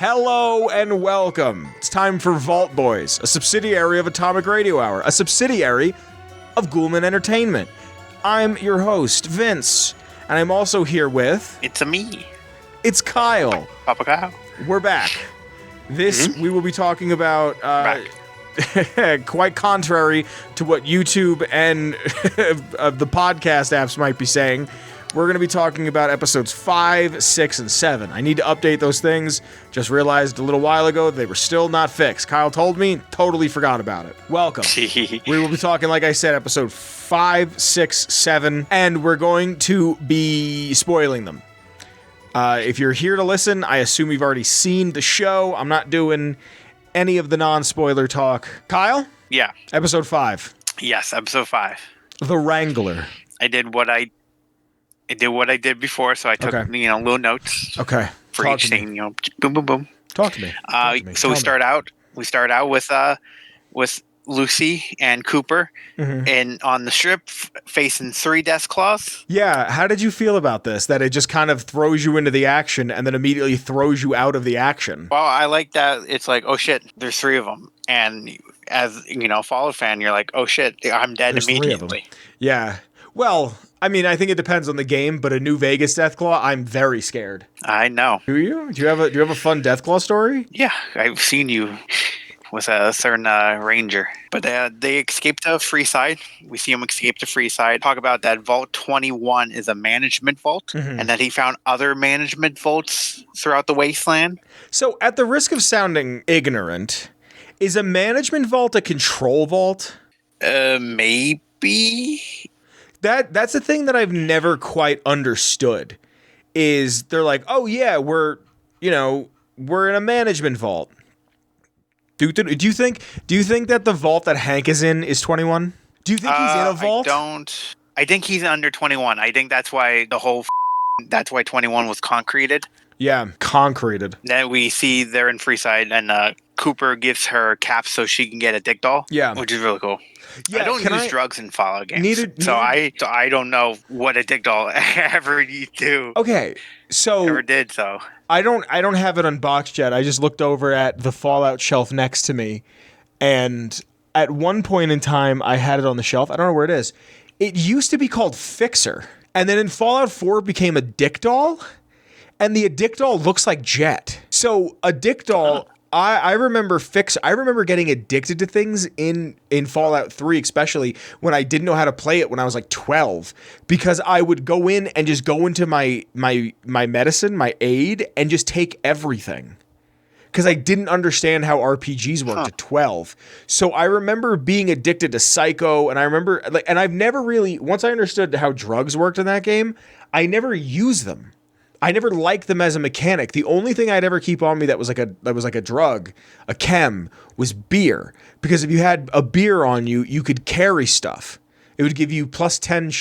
Hello and welcome. It's time for Vault Boys, a subsidiary of Atomic Radio Hour, a subsidiary of Ghoulman Entertainment. I'm your host, Vince, and I'm also here with... It's me. It's Kyle. Papa Kyle. We're back. We will be talking about... quite contrary to what YouTube and the podcast apps might be saying, we're going to be talking about episodes 5, 6, and 7. I need to update those things. Just realized a little while ago they were still not fixed. Kyle told me, totally forgot about it. Welcome. We will be talking, like I said, episode 5, 6, 7, and we're going to be spoiling them. If you're here to listen, I assume you've already seen the show. I'm not doing any of the non-spoiler talk. Kyle? Yeah. Episode 5. Yes, episode 5. The Wrangler. I did what I did before, so I took little notes. Okay. For each thing, boom, boom, boom. Talk to me. So we start out with Lucy and Cooper, and on the strip facing 3 death claws. Yeah. How did you feel about this? That it just kind of throws you into the action and then immediately throws you out of the action. Well, I like that. It's like, oh shit, there's 3 of them, and as Follow fan, you're like, oh shit, I'm dead immediately. Yeah. Well, I mean, I think it depends on the game, but a New Vegas Deathclaw, I'm very scared. I know. Do you? Do you have a fun Deathclaw story? Yeah, I've seen you with a certain ranger. But they escape to Freeside. We see him escape to Freeside. Talk about that Vault 21 is a management vault, and that he found other management vaults throughout the wasteland. So, at the risk of sounding ignorant, is a management vault a control vault? Maybe. That's the thing that I've never quite understood. Is they're like, oh yeah, we're in a management vault. Do you think that the vault that Hank is in is 21? Do you think he's in a vault? I think he's under 21. I think that's why that's why 21 was concreted. Yeah, concreted. Then we see they're in Freeside, and Cooper gives her caps so she can get a dick doll. Yeah, which is really cool. Yeah, I don't use drugs in Fallout games, so I don't know what a dick doll ever do. Okay, so ever did so. I don't have it unboxed yet. I just looked over at the Fallout shelf next to me, and at one point in time, I had it on the shelf. I don't know where it is. It used to be called Fixer, and then in Fallout 4, it became a dick doll, and the dick doll looks like Jet. So a dick doll. I remember getting addicted to things in Fallout 3, especially when I didn't know how to play it when I was like 12, because I would go in and just go into my medicine, my aid, and just take everything. Because I didn't understand how RPGs worked at 12. So I remember being addicted to Psycho, and I remember and I've never really, once I understood how drugs worked in that game, I never used them. I never liked them as a mechanic. The only thing I'd ever keep on me that was like a drug, a chem, was beer. Because if you had a beer on you, you could carry stuff. It would give you plus 10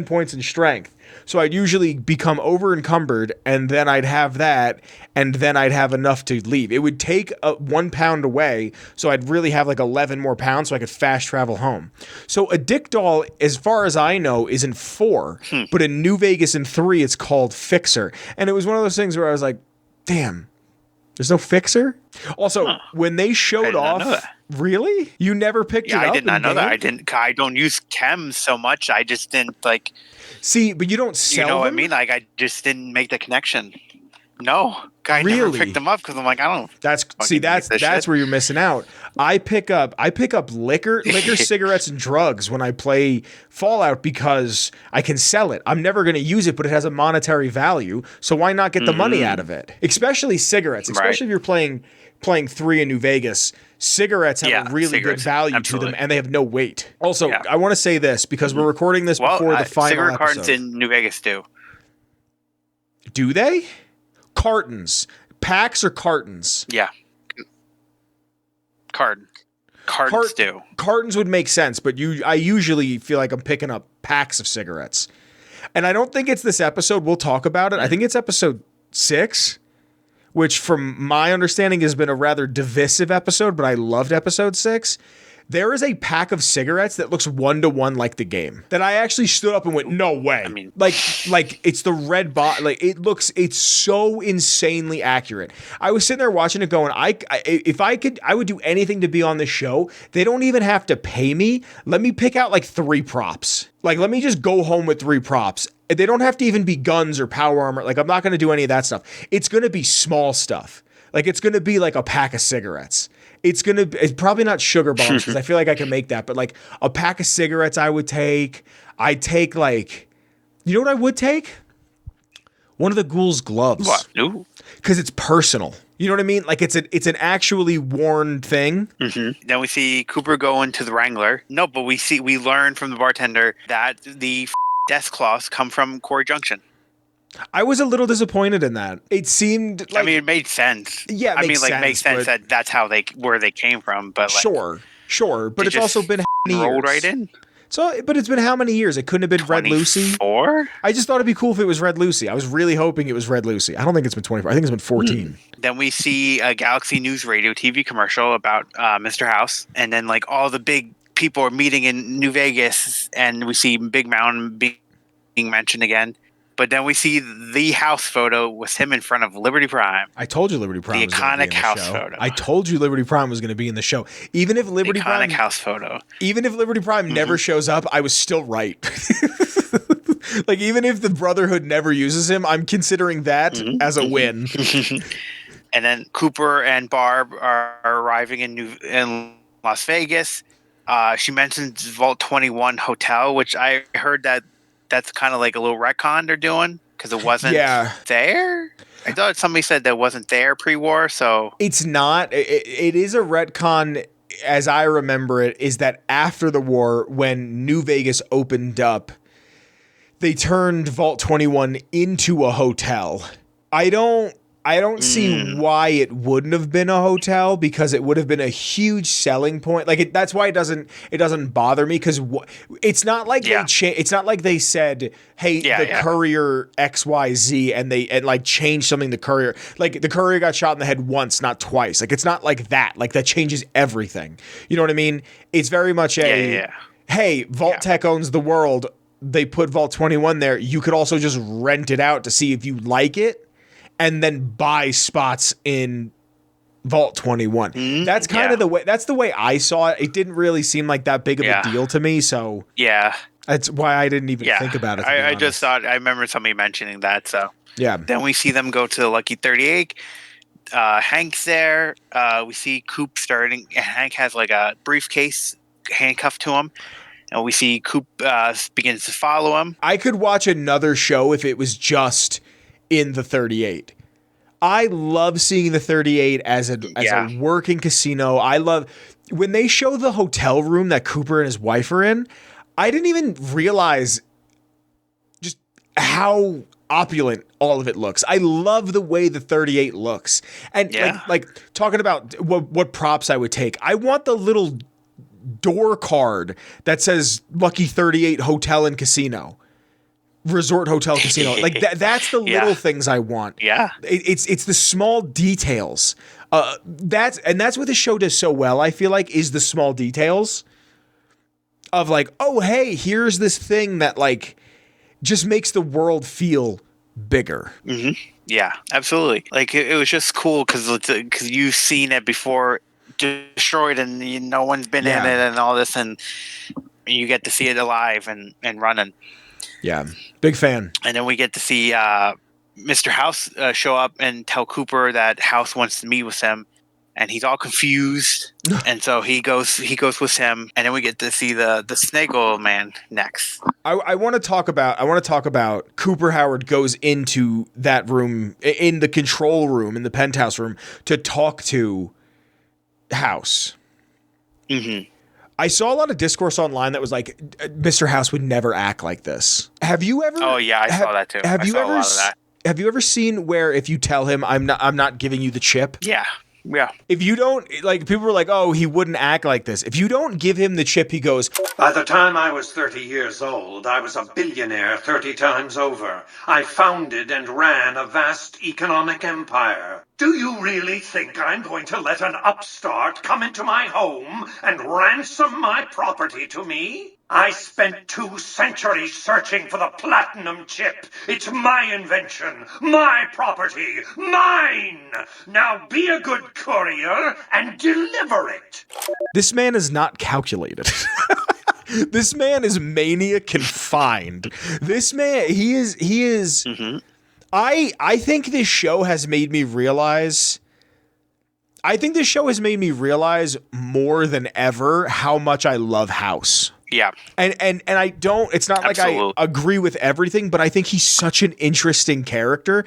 points in strength. So I'd usually become over encumbered, and then I'd have that, and then I'd have enough to leave. It would take 1 pound away, so I'd really have like 11 more pounds so I could fast travel home. So a dick doll, as far as I know, is in 4, but in New Vegas in 3, it's called Fixer. And it was one of those things where I was like, damn, there's no Fixer? Also, when they showed off... Really? You never picked it up? Yeah, I did not know that. I don't use chems so much. I just didn't like... See, but you don't sell them? You know what I mean? Like, I just didn't make the connection. No. I never picked them up because I'm like, I don't... That's where you're missing out. I pick up liquor, cigarettes, and drugs when I play Fallout because I can sell it. I'm never going to use it, but it has a monetary value, so why not get the money out of it? Especially cigarettes. Especially if you're playing 3 in New Vegas. Cigarettes have a really good value to them, and they have no weight. Also, I want to say this, because we're recording this before the final cigarette episode. Cartons in New Vegas do. Do they? Cartons. Packs or cartons? Yeah. Cartons do. Cartons would make sense, but I usually feel like I'm picking up packs of cigarettes. And I don't think it's this episode. We'll talk about it. I think it's episode 6. Which, from my understanding, has been a rather divisive episode, but I loved episode 6. There is a pack of cigarettes that looks 1-to-1 like the game that I actually stood up and went, no way. I mean, like it's the red bot. Like it's so insanely accurate. I was sitting there watching it going, if I could, I would do anything to be on the show. They don't even have to pay me. Let me pick out like 3 props. Like, let me just go home with 3 props. They don't have to even be guns or power armor. Like, I'm not going to do any of that stuff. It's going to be small stuff. Like, it's going to be like a pack of cigarettes. It's probably not sugar bombs because I feel like I can make that, but like a pack of cigarettes I would take. I'd take like, you know what I would take? One of the ghoul's gloves. What? Ooh. Because it's personal. You know what I mean? Like it's an actually worn thing. Mm-hmm. Then we see Cooper go into the Wrangler. No, but we learn from the bartender that the death claws come from Quarry Junction. I was a little disappointed in that. It seemed like, I mean, it made sense. Yeah, it makes sense that that's how where they came from. But like, sure, but it's also been many rolled years. Right in. So, but it's been how many years? It couldn't have been 24? Red Lucy. I just thought it'd be cool if it was Red Lucy. I was really hoping it was Red Lucy. I don't think it's been 24. I think it's been 14. Then we see a Galaxy News Radio TV commercial about Mr. House, and then like all the big people are meeting in New Vegas, and we see Big Mountain being mentioned again. But then we see the house photo with him in front of Liberty Prime. I told you Liberty Prime was going to be in the house show. photo. I told you Liberty Prime was going to be in the show. Even if Liberty Prime house photo. Even if Liberty Prime never shows up, I was still right. Like even if the Brotherhood never uses him, I'm considering that as a win. And then Cooper and Barb are arriving in Las Vegas. She mentions Vault 21 Hotel, which I heard that's kind of like a little retcon they're doing because it wasn't there. I thought somebody said that wasn't there pre-war, so it's not. It is a retcon, as I remember it. Is that after the war, when New Vegas opened up, they turned Vault 21 into a hotel. I don't see why it wouldn't have been a hotel because it would have been a huge selling point. Like that's why it doesn't bother me because it's not like it's not like they said, hey, courier XYZ and like changed something. The courier, like the courier got shot in the head once, not twice. Like it's not like that. Like that changes everything. You know what I mean? It's very much hey, Vault Tech owns the world. They put Vault 21 there. You could also just rent it out to see if you like it. And then buy spots in Vault 21. That's kind of the way. That's the way I saw it. It didn't really seem like that big of a deal to me. So that's why I didn't even think about it. I just thought I remember somebody mentioning that. So Then we see them go to the Lucky 38. Hank's there. We see Coop starting. Hank has like a briefcase handcuffed to him. And we see Coop begins to follow him. I could watch another show if it was just in the 38. I love seeing the 38 as a working casino. I love when they show the hotel room that Cooper and his wife are in. I didn't even realize just how opulent all of it looks. I love the way the 38 looks. And like talking about what props I would take. I want the little door card that says Lucky 38 Hotel and Casino. Resort Hotel Casino. Like that's the little things I want. It's the small details. That's what the show does so well, I feel like, is the small details of like, oh hey, here's this thing that like just makes the world feel bigger. Yeah, absolutely. Like it was just cool because you've seen it before destroyed and no one's been in it and all this, and you get to see it alive and running. Yeah, big fan. And then we get to see Mr. House show up and tell Cooper that House wants to meet with him, and he's all confused. And so he goes with him, and then we get to see the Snaggle Man next. I want to talk about Cooper Howard goes into that room in the control room in the penthouse room to talk to House. I saw a lot of discourse online that was like, Mr. House would never act like this. Have you ever? Oh yeah, I saw that too. Have you ever seen where if you tell him I'm not giving you the chip? Yeah. Yeah. If you don't, like, people were like, oh, he wouldn't act like this. If you don't give him the chip, he goes, By the time I was 30 years old, I was a billionaire 30 times over. I founded and ran a vast economic empire. Do you really think I'm going to let an upstart come into my home and ransom my property to me? I spent 2 centuries searching for the platinum chip. It's my invention, my property, mine! Now be a good courier and deliver it! this man is not calculated. This man is mania confined. This man, he is. Mm-hmm. I think this show has made me realize. I think this show has made me realize more than ever how much I love House. Yeah. And I don't, it's not Absolutely. like I agree with everything, but I think he's such an interesting character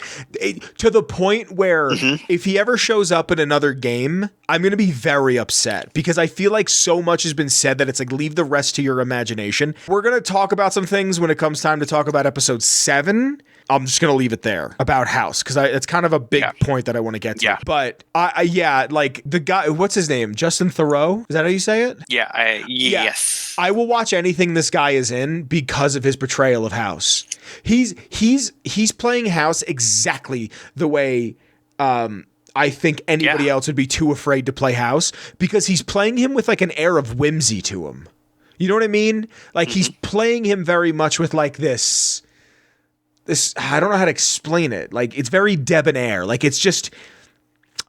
to the point where if he ever shows up in another game, I'm going to be very upset because I feel like so much has been said that it's like, leave the rest to your imagination. We're going to talk about some things when it comes time to talk about episode 7. I'm just going to leave it there about House because it's kind of a big point that I want to get to. Yeah. But like the guy, what's his name? Justin Theroux? Is that how you say it? Yeah. Yes. I will watch anything this guy is in because of his portrayal of House. He's playing House exactly the way I think anybody else would be too afraid to play House because he's playing him with like an air of whimsy to him. You know what I mean? Like he's playing him very much with like this, I don't know how to explain it. Like it's very debonair. Like it's just,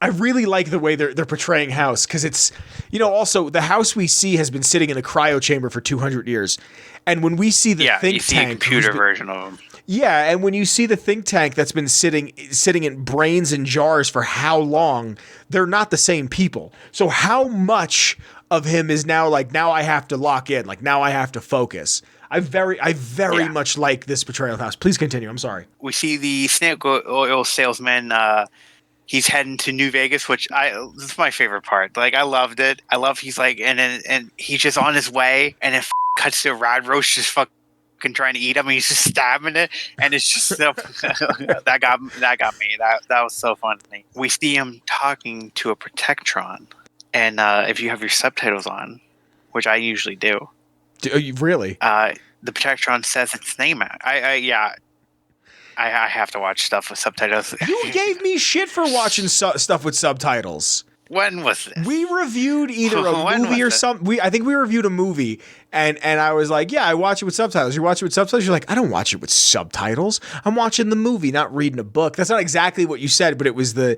I really like the way they're portraying House because it's, you know, also the House we see has been sitting in a cryo chamber for 200 years. And when we see the think you see tank, a computer version of him. Yeah, and when you see the think tank that's been sitting in brains and jars for how long, they're not the same people. So how much of him is now like, now I have to lock in, like now I have to focus. I very much like this portrayal of House. Please continue. I'm sorry. We see the snake oil salesman. He's heading to New Vegas, which this is my favorite part. Like I loved it. I love he's like, and he's just on his way, and it cuts to Rod Roach just fucking trying to eat him, and he's just stabbing it, and it's just so that got me. That was so funny. We see him talking to a Protectron, and if you have your subtitles on, which I usually do. Do you really? The Protectron says its name out. I have to watch stuff with subtitles. You gave me shit for watching stuff with subtitles. When was this? We reviewed either a movie or something. I think we reviewed a movie, and I was like, yeah, I watch it with subtitles. You watch it with subtitles? You're like, I don't watch it with subtitles. I'm watching the movie, not reading a book. That's not exactly what you said, but it was the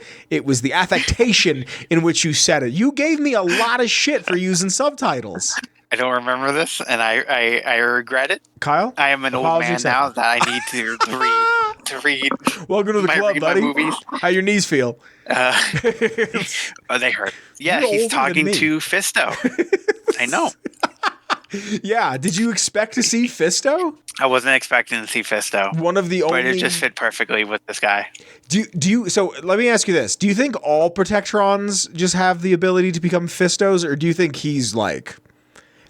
affectation in which you said it. You gave me a lot of shit for using subtitles. I don't remember this, and I regret it. Kyle? I am an old man now that I need to read. Welcome to the club, buddy. Movies. How your knees feel? They hurt. Yeah, he's talking to Fisto. I know. Yeah. Did you expect to see Fisto? I wasn't expecting to see Fisto. One of the only. But it just fit perfectly with this guy. Do you? So let me ask you this: do you think all Protectrons just have the ability to become Fistos, or do you think he's like?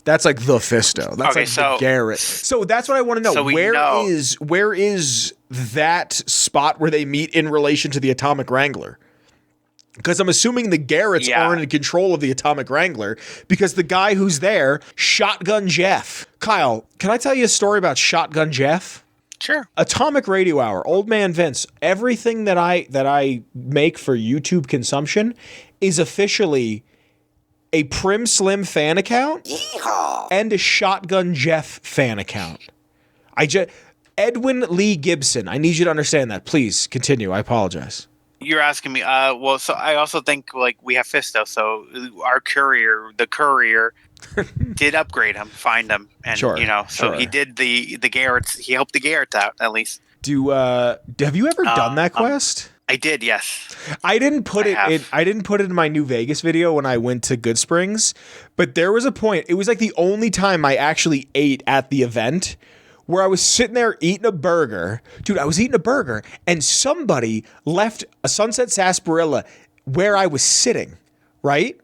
That's like the Fisto. That's the Garrett. So that's what I want to know. So where is that spot where they meet in relation to the Atomic Wrangler? Because I'm assuming the Garretts aren't in control of the Atomic Wrangler because the guy who's there, Shotgun Jeff. Kyle, can I tell you a story about Shotgun Jeff? Sure. Atomic Radio Hour, Old Man Vince, everything that I make for YouTube consumption is officially a Prim Slim fan account and a Shotgun Jeff fan account. Edwin Lee Gibson. I need you to understand that. Please continue. I apologize. You're asking me. Well, so I also think like we have Fisto. So the courier, did upgrade him, find him, and he did the Garretts. He helped the Garretts out at least. Have you ever done that quest? I did, yes. I didn't put it in my New Vegas video when I went to Good Springs, but there was a point. It was like the only time I actually ate at the event where I was sitting there eating a burger. Dude, I was eating a burger and somebody left a Sunset Sarsaparilla where I was sitting, right?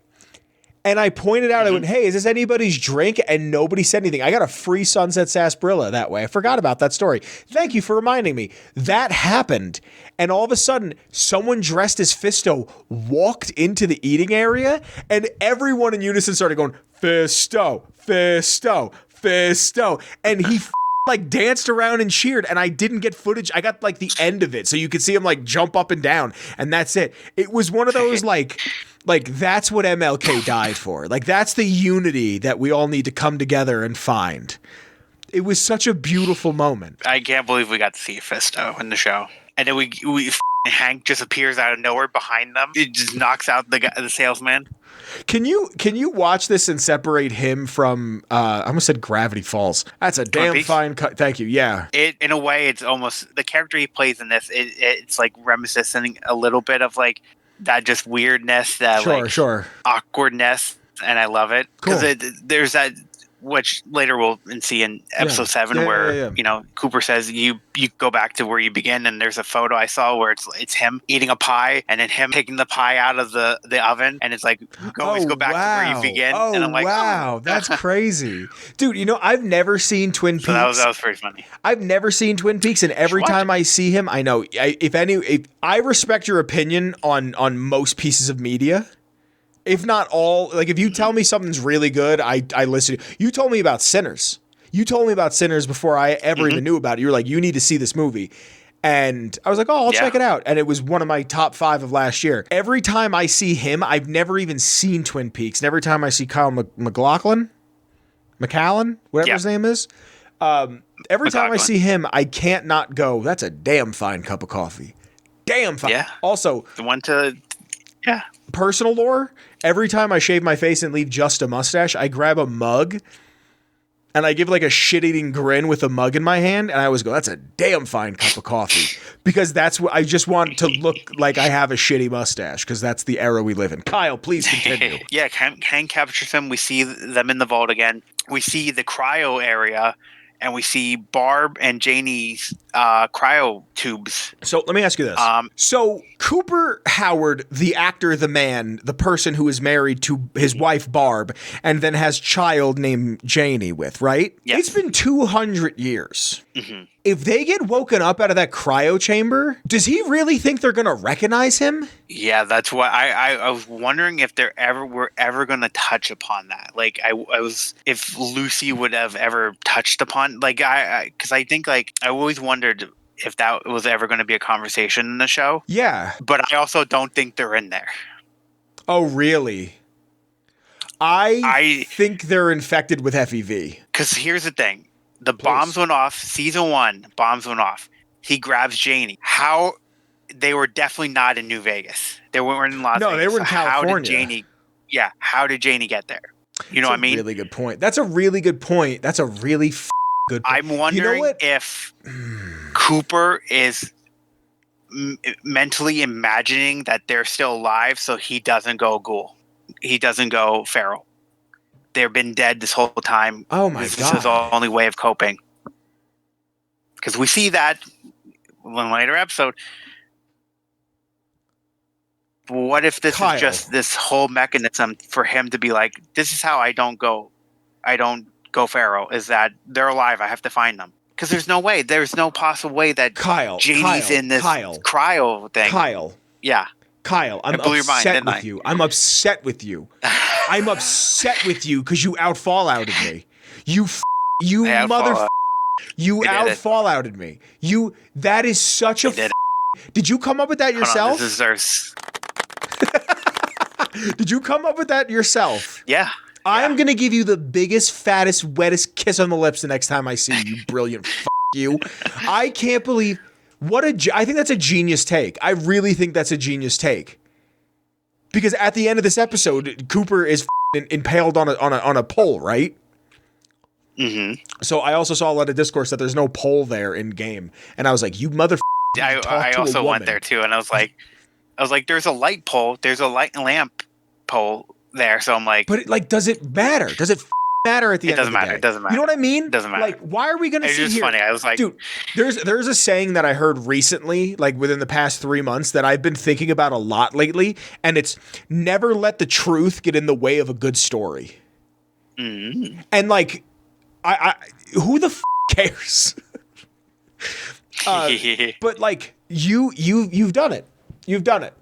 And I pointed out, I went, hey, is this anybody's drink? And nobody said anything. I got a free Sunset Sarsaparilla that way. I forgot about that story. Thank you for reminding me. That happened. And all of a sudden, someone dressed as Fisto walked into the eating area, and everyone in unison started going, Fisto, Fisto, Fisto. And he like danced around and cheered, and I didn't get footage. I got like the end of it, so you could see him like jump up and down, and that's it. It was one of those like that's what MLK died for. Like that's the unity that we all need to come together and find. It was such a beautiful moment. I can't believe we got to see Fisto in the show, and then we Hank just appears out of nowhere behind them. It just knocks out the salesman. Can you watch this and separate him from I almost said Gravity Falls. That's a damn fine cut. Thank you. Yeah. It in a way it's almost the character he plays in this. It's like reminiscent a little bit of like that just weirdness, that awkwardness, and I love it because there's that. Which later we'll see in episode 7 where you know Cooper says you go back to where you begin, and there's a photo I saw where it's him eating a pie and then him taking the pie out of the oven, and it's like always go back to where you begin. And I'm like, wow, that's crazy, dude. You know, I've never seen Twin Peaks. So that was pretty funny. I've never seen Twin Peaks, and every time I see him, I know if I respect your opinion on most pieces of media. If not all, like if you tell me something's really good, I listen. You told me about Sinners. You told me about Sinners before I ever even knew about it. You were like, you need to see this movie. And I was like, oh, I'll check it out. And it was one of my top 5 of last year. Every time I see him, I've never even seen Twin Peaks. And every time I see Kyle MacLachlan, whatever his name is, every time I see him, I can't not go, that's a damn fine cup of coffee. Damn fine. Yeah. Also, the one to... Yeah. Personal lore, every time I shave my face and leave just a mustache, I grab a mug and I give like a shit-eating grin with a mug in my hand, and I always go, that's a damn fine cup of coffee. Because that's what I just want to look like I have a shitty mustache, because that's the era we live in. Kyle, please continue. Yeah, Hank captures them. We see them in the vault again. We see the cryo area, and we see Barb and Janie's cryo tubes. So let me ask you this. So Cooper Howard, the actor, the man, the person who is married to his wife, Barb, and then has child named Janie with, right? Yes. It's been 200 years. Mm-hmm. If they get woken up out of that cryo chamber, does he really think they're going to recognize him? Yeah, that's what I was wondering if we're ever going to touch upon that. Like I was, if Lucy would have ever touched upon, like because I think like I always wondered if that was ever going to be a conversation in the show. Yeah. But I also don't think they're in there. Oh, really? I think they're infected with FEV. Because here's the thing. The bombs went off. Season 1, bombs went off. He grabs Janie. How? They were definitely not in New Vegas. They weren't in Las Vegas. No, they were in California. How did Janie get there? You know what I mean? Really good point. That's a really good point. That's a really good point. I'm wondering if Cooper is mentally imagining that they're still alive so he doesn't go ghoul. He doesn't go feral. They've been dead this whole time. Oh my God. This is the only way of coping. Because we see that in a later episode. What if this is just this whole mechanism for him to be like, this is how I don't go feral, is that they're alive. I have to find them. Because there's no possible way that Janie's in this cryo thing. Kyle, I'm upset with you. I'm upset with you. I'm upset with you because you out-fallouted me. You out-fallouted me. That is such a Did you come up with that yourself? This is ours. Did you come up with that yourself? Yeah. I'm going to give you the biggest, fattest, wettest kiss on the lips the next time I see you, brilliant you. I can't believe... I think that's a genius take. I really think that's a genius take. Because at the end of this episode, Cooper is impaled on a pole, right? Mm-hmm. So I also saw a lot of discourse that there's no pole there in game, and I was like, "You mother." I also went there too, and I was like, "There's a light pole. There's a lamp pole there." So I'm like, but does it matter? Does it matter at the It end of doesn't the matter. day? It doesn't matter. You know what I mean? It doesn't matter. Like, why are we going to It's sit just here? funny. I was like, dude, there's a saying that I heard recently, like within the past 3 months, that I've been thinking about a lot lately, and it's never let the truth get in the way of a good story. And like, I who the cares? But like, you've done it. You've done it.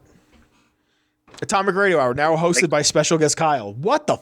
Atomic Radio Hour, now hosted by special guest Kyle. What the?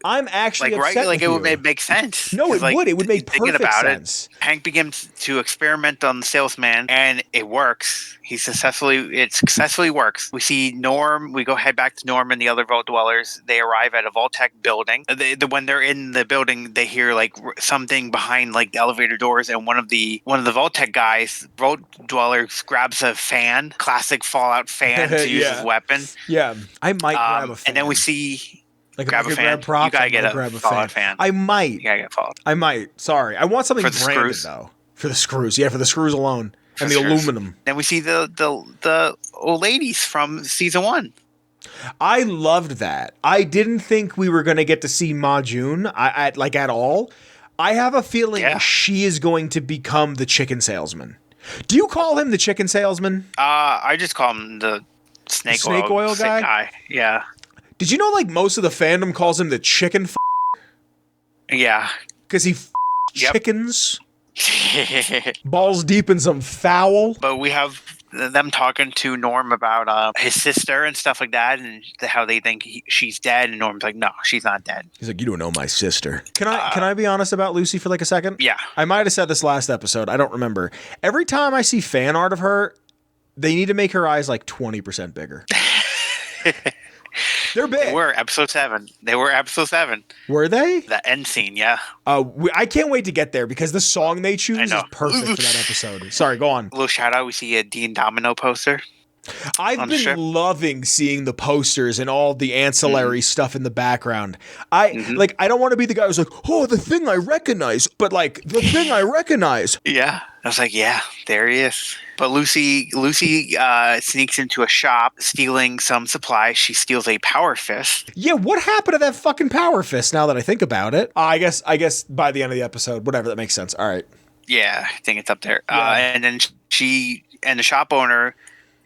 I'm actually upset like with it you. would make sense. No, it would. It would make thinking perfect about sense. Hank begins to experiment on the salesman, and it works. It successfully works. We see Norm. We go head back to Norm and the other Vault Dwellers. They arrive at a Vault-Tec building. When they're in the building, they hear like something behind like the elevator doors, and one of the Vault-Tec guys, Vault Dwellers, grabs a fan, classic Fallout fan, to use as a weapon. Yeah, I might grab a fan. And then we see. Like grab if I a could fan. grab props, You gotta get grab a Fallout fan. I might. You gotta get Fallout. I might. Sorry, I want something For the branded screws? though. For the screws, yeah, for the screws alone and the screws. aluminum. Then we see the old ladies from season 1. I loved that. I didn't think we were going to get to see Ma June at all. I have a feeling she is going to become the chicken salesman. Do you call him the chicken salesman? I just call him the snake oil guy. Yeah. Did you know like most of the fandom calls him the chicken Yeah. because he chickens balls deep in some foul. But we have them talking to Norm about his sister and stuff like that, and how they think she's dead. And Norm's like, no, she's not dead. He's like, you don't know my sister. Can I be honest about Lucy for like a second? Yeah. I might have said this last episode. I don't remember. Every time I see fan art of her, they need to make her eyes like 20% bigger. They're big. They were episode 7. Were they? The end scene, yeah. I can't wait to get there because the song they choose is know. perfect for that episode. Sorry, go on. A little shout out. We see a Dean Domino poster. I've been loving seeing the posters and all the ancillary stuff in the background. I don't want to be the guy who's like, oh, the thing I recognize, but like the thing I recognize. Yeah. I was like, yeah, there he is. But Lucy sneaks into a shop, stealing some supplies. She steals a power fist. Yeah, what happened to that fucking power fist now that I think about it? I guess by the end of the episode, whatever, that makes sense. All right. Yeah, I think it's up there. Yeah. And then the shop owner,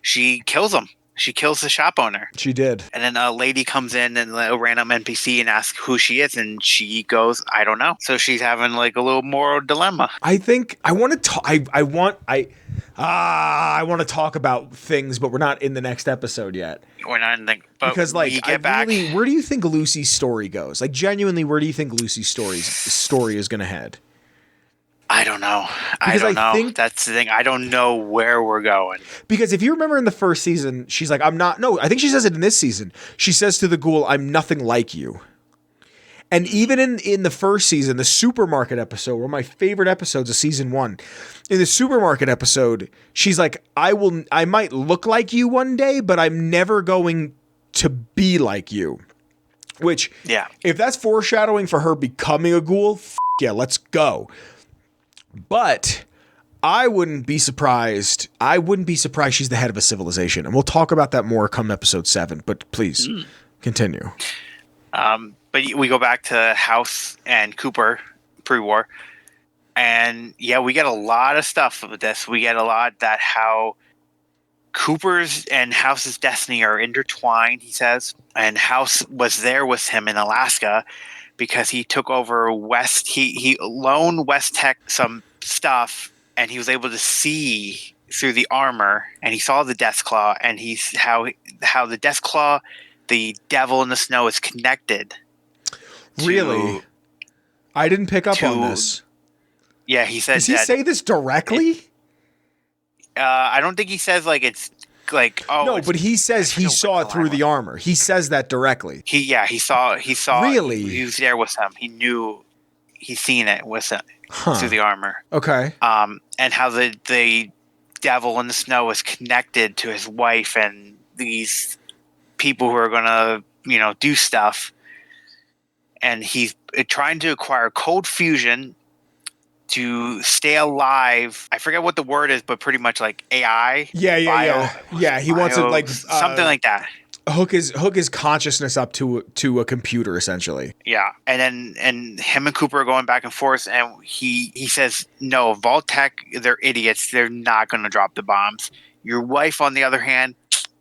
she kills him. She kills the shop owner. She did. And then a lady comes in, and a random NPC, and asks who she is, and she goes, I don't know. So she's having like a little moral dilemma. I think I want to talk. I want to talk about things, but we're not in the next episode yet. We're not in the because like where do you think Lucy's story goes? Like genuinely, where do you think Lucy's story is going to head? I don't know. Because I think that's the thing. I don't know where we're going. Because if you remember in the first season, she's like, I think she says it in this season. She says to the ghoul, I'm nothing like you. And even in the first season, the supermarket episode, one of my favorite episodes of season 1, in the supermarket episode, she's like, I might look like you one day, but I'm never going to be like you. Which, if that's foreshadowing for her becoming a ghoul, yeah, let's go. But I wouldn't be surprised. She's the head of a civilization. And we'll talk about that more come episode 7. But please continue. But we go back to House and Cooper pre-war. And yeah, we get a lot of stuff with this. We get a lot that how Cooper's and House's destiny are intertwined, he says. And House was there with him in Alaska because he took over West. He loaned West Tech some stuff, and he was able to see through the armor, and he saw the Death Claw, and he's how the Death Claw, the devil in the snow, is connected. Really? I didn't pick up on this. Yeah, he says. Does he say this directly? I don't think he says like it's like no, but he says he saw it through the armor. He says that directly. He saw. Really? He was there with them. He knew. He's seen it with them through the armor. Okay. And how the devil in the snow is connected to his wife and these people who are gonna do stuff. And he's trying to acquire cold fusion to stay alive. I forget what the word is, but pretty much like AI. Yeah. He wants it like something like that. hook his consciousness up to a computer essentially. Yeah, and him and Cooper are going back and forth, and he says, "No, Vault-Tec, they're idiots. They're not going to drop the bombs. Your wife, on the other hand,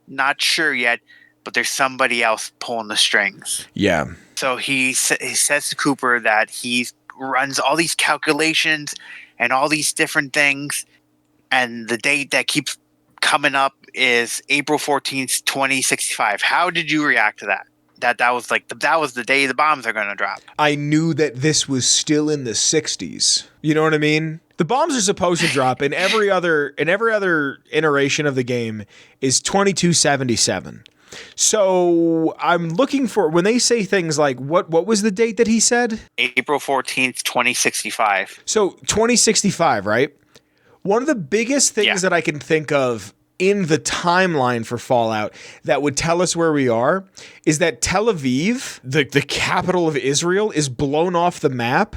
not sure yet, but there's somebody else pulling the strings." Yeah. So he says to Cooper that he runs all these calculations and all these different things, and the date that keeps coming up is April 14th, 2065. How did you react to that? That was like that was the day the bombs are going to drop. I knew that this was still in the 60s. You know what I mean? The bombs are supposed to drop in every other iteration of the game is 2277. So I'm looking for, when they say things like, what was the date that he said? April 14th, 2065. So 2065, right? One of the biggest things that I can think of in the timeline for Fallout that would tell us where we are is that Tel Aviv, the capital of Israel, is blown off the map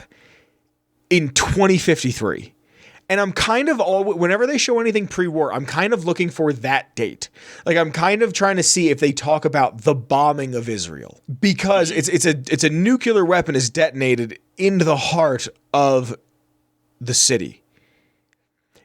in 2053. And I'm kind of whenever they show anything pre-war, I'm kind of looking for that date. Like, I'm kind of trying to see if they talk about the bombing of Israel, because it's a nuclear weapon is detonated into the heart of the city.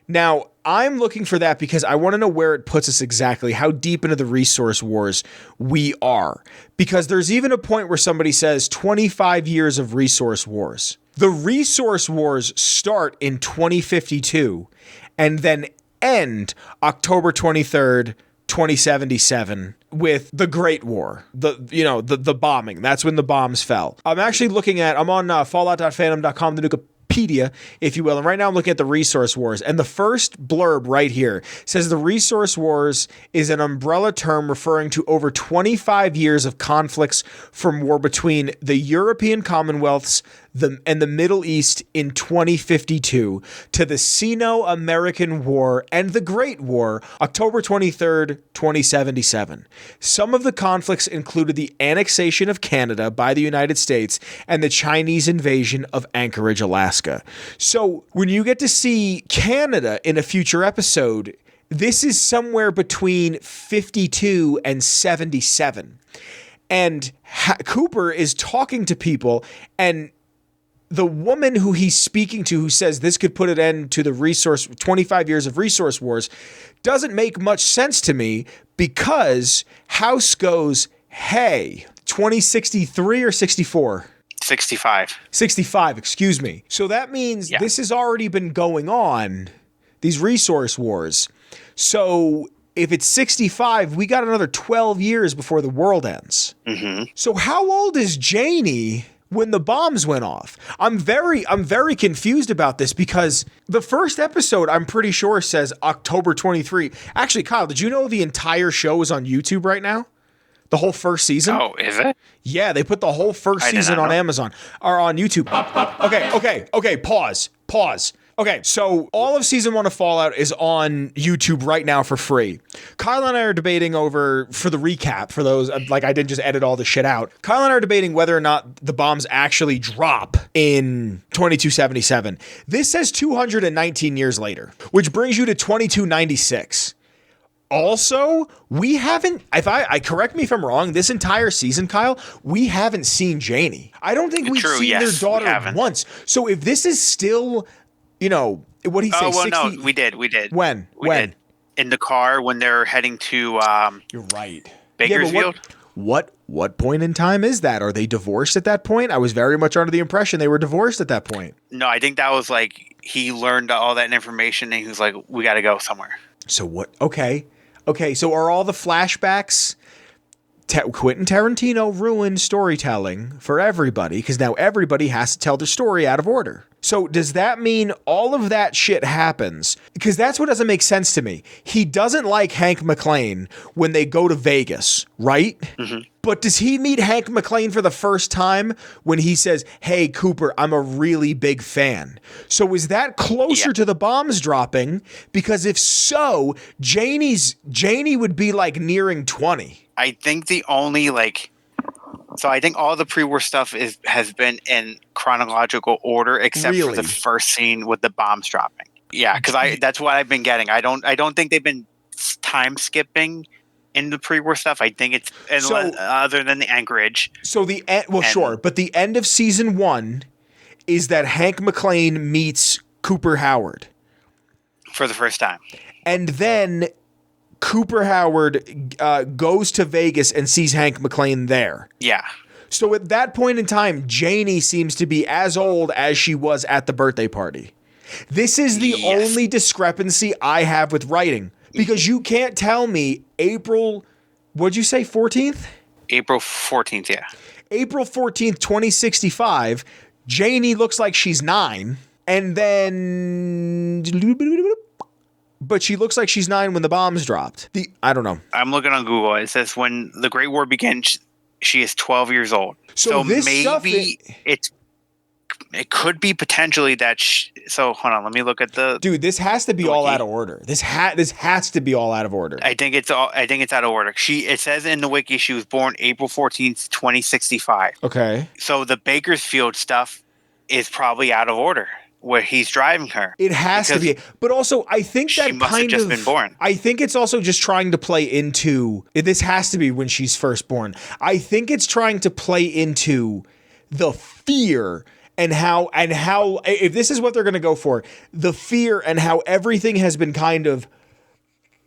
Now, I'm looking for that because I want to know where it puts us exactly, how deep into the resource wars we are. Because there's even a point where somebody says 25 years of resource wars. The resource wars start in 2052 and then end October 23rd, 2077 with the Great War, the bombing. That's when the bombs fell. I'm actually looking at, I'm on fallout.fandom.com, the Wikipedia, if you will. And right now I'm looking at the resource wars. And the first blurb right here says the resource wars is an umbrella term referring to over 25 years of conflicts from war between the European Commonwealths and the Middle East in 2052 to the Sino-American War and the Great War, October 23rd, 2077. Some of the conflicts included the annexation of Canada by the United States and the Chinese invasion of Anchorage, Alaska. So when you get to see Canada in a future episode, this is somewhere between 52 and 77. And Cooper is talking to people, and the woman who he's speaking to, who says this could put an end to the 25 years of resource wars, doesn't make much sense to me, because House goes, hey, 2063 or 64? 65. 65, excuse me. So that means this has already been going on, these resource wars. So if it's 65, we got another 12 years before the world ends. Mm-hmm. So how old is Janie when the bombs went off? I'm very confused about this, because the first episode, I'm pretty sure, says October 23. Actually, Kyle, did you know the entire show is on YouTube right now? The whole first season? Oh, is it? Yeah, they put the whole first season on Amazon, or on YouTube. Okay, pause. Okay, so all of season 1 of Fallout is on YouTube right now for free. Kyle and I are debating for the recap, for those, like, I didn't just edit all this shit out. Kyle and I are debating whether or not the bombs actually drop in 2277. This says 219 years later, which brings you to 2296. Also, we haven't, I correct me if I'm wrong, this entire season, Kyle, we haven't seen Janie. I don't think we've seen their daughter once. So if this is still, what do you say? Oh, well, 60? no, we did. When? We did. In the car when they're heading to You're right. Bakersfield. Yeah, what point in time is that? Are they divorced at that point? I was very much under the impression they were divorced at that point. No, I think that was like he learned all that information and he was like, we got to go somewhere. So what? Okay, so are all the flashbacks? Quentin Tarantino ruined storytelling for everybody, because now everybody has to tell their story out of order. So does that mean all of that shit happens? Because that's what doesn't make sense to me. He doesn't like Hank McClane when they go to Vegas, right? Mm-hmm. But does he meet Hank McClane for the first time when he says, hey, Cooper, I'm a really big fan? So is that closer to the bombs dropping? Because if so, Janie would be like nearing 20. I think the only I think all the pre-war stuff has been in chronological order except for the first scene with the bombs dropping. Yeah, because that's what I've been getting. I don't think they've been time skipping in the pre-war stuff. I think it's other than the Anchorage. So sure, but the end of season 1 is that Hank McClane meets Cooper Howard for the first time, and then Cooper Howard goes to Vegas and sees Hank McClane there. Yeah. So at that point in time, Janie seems to be as old as she was at the birthday party. This is the only discrepancy I have with writing, because you can't tell me what'd you say, 14th? April 14th, yeah. April 14th, 2065, Janie looks like she's 9, and then... But she looks like she's 9 when the bombs dropped. I don't know. I'm looking on Google. It says when the Great War begins, she is 12 years old. So maybe it could be potentially that. So hold on, let me look at the. Dude, this has to be all out of order. This has to be all out of order. I think it's out of order. It says in the wiki she was born April 14th, 2065. Okay. So the Bakersfield stuff is probably out of order, where he's driving her. It has to be. But also, I think that she must have just been born. I think it's also just trying to play into, this has to be when she's first born. I think it's trying to play into the fear and how, if this is what they're going to go for, the fear and how everything has been kind of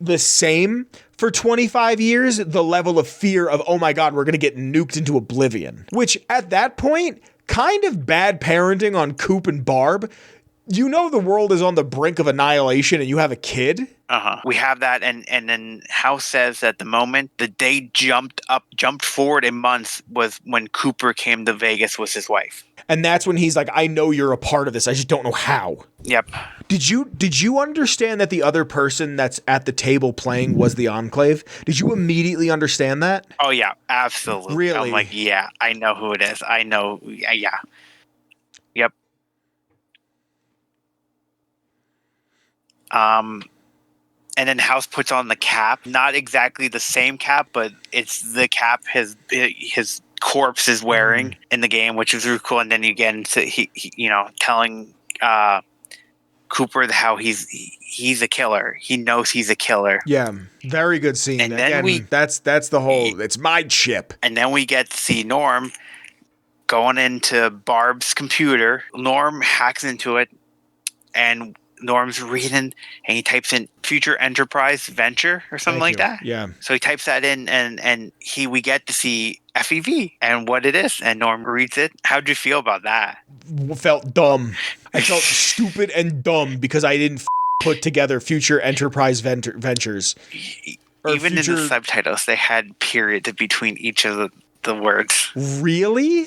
the same for 25 years, the level of fear of, oh my God, we're going to get nuked into oblivion. Which at that point, kind of bad parenting on Coop and Barb. You know the world is on the brink of annihilation and you have a kid? We have that, and then House says that the moment the day jumped forward in months was when Cooper came to Vegas with his wife. And that's when he's like, I know you're a part of this, I just don't know how. Yep. Did you understand that the other person that's at the table playing was the Enclave? Did you immediately understand that? Oh yeah, absolutely. Really? I'm like, yeah, I know who it is. I know, yeah. Yep. And then House puts on the cap, not exactly the same cap, but it's the cap his corpse is wearing in the game, which is really cool. And then you get into he telling Cooper how he's a killer. He knows he's a killer. Yeah, very good scene. And then again, that's the whole. It's my chip. And then we get to see Norm going into Barb's computer. Norm hacks into it, and Norm's reading, and he types in Future Enterprise Venture or something like that. Yeah. So he types that in, and we get to see FEV and what it is, and Norm reads it. How'd you feel about that? Felt dumb. I felt stupid and dumb because I didn't put together Future Enterprise Ventures. Even in the subtitles, they had periods between each of the words. Really?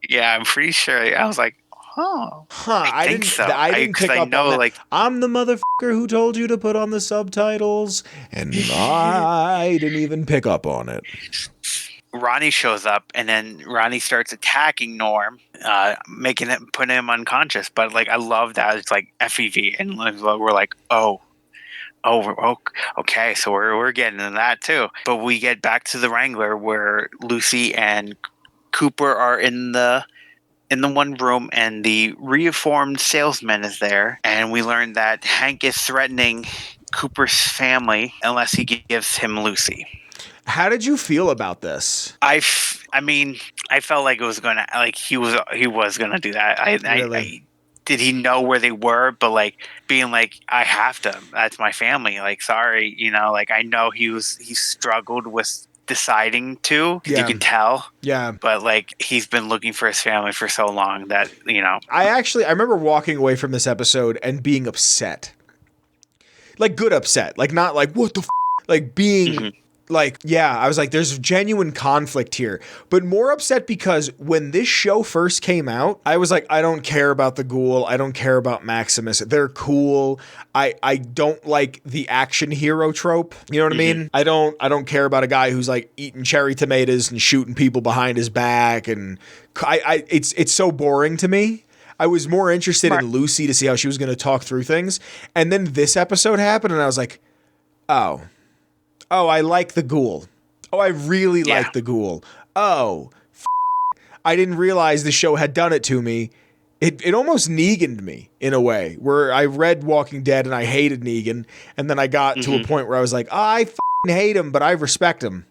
Yeah, I'm pretty sure. I was like, I think so. I didn't pick up on that. Like, I'm the motherfucker who told you to put on the subtitles, and I didn't even pick up on it. Ronnie shows up, and then Ronnie starts attacking Norm, putting him unconscious. But like, I love that it's like FEV, and we're like, okay, so we're getting into that too. But we get back to the Wrangler where Lucy and Cooper are in the one room, and the reformed salesman is there, and we learn that Hank is threatening Cooper's family unless he gives him Lucy. How did you feel about this? I mean, I felt like it was gonna, like he was gonna do that. Really? Did he know where they were? But like being like, I have to. That's my family. Like, sorry, like I know he struggled with deciding to. Yeah. You can tell. Yeah. But like he's been looking for his family for so long that I remember walking away from this episode and being upset. Like good upset. Like not like what the f-? Like being like, yeah, I was like, there's genuine conflict here, but more upset because when this show first came out, I was like, I don't care about the Ghoul. I don't care about Maximus. They're cool. I don't like the action hero trope. You know what I mean? I don't care about a guy who's like eating cherry tomatoes and shooting people behind his back. And it's so boring to me. I was more interested in Lucy to see how she was going to talk through things. And then this episode happened and I was like, oh, I like the Ghoul. Oh, I really like the Ghoul. Oh, I didn't realize the show had done it to me. It almost Negan'd me in a way, where I read Walking Dead and I hated Negan, and then I got to a point where I was like, I hate him, but I respect him.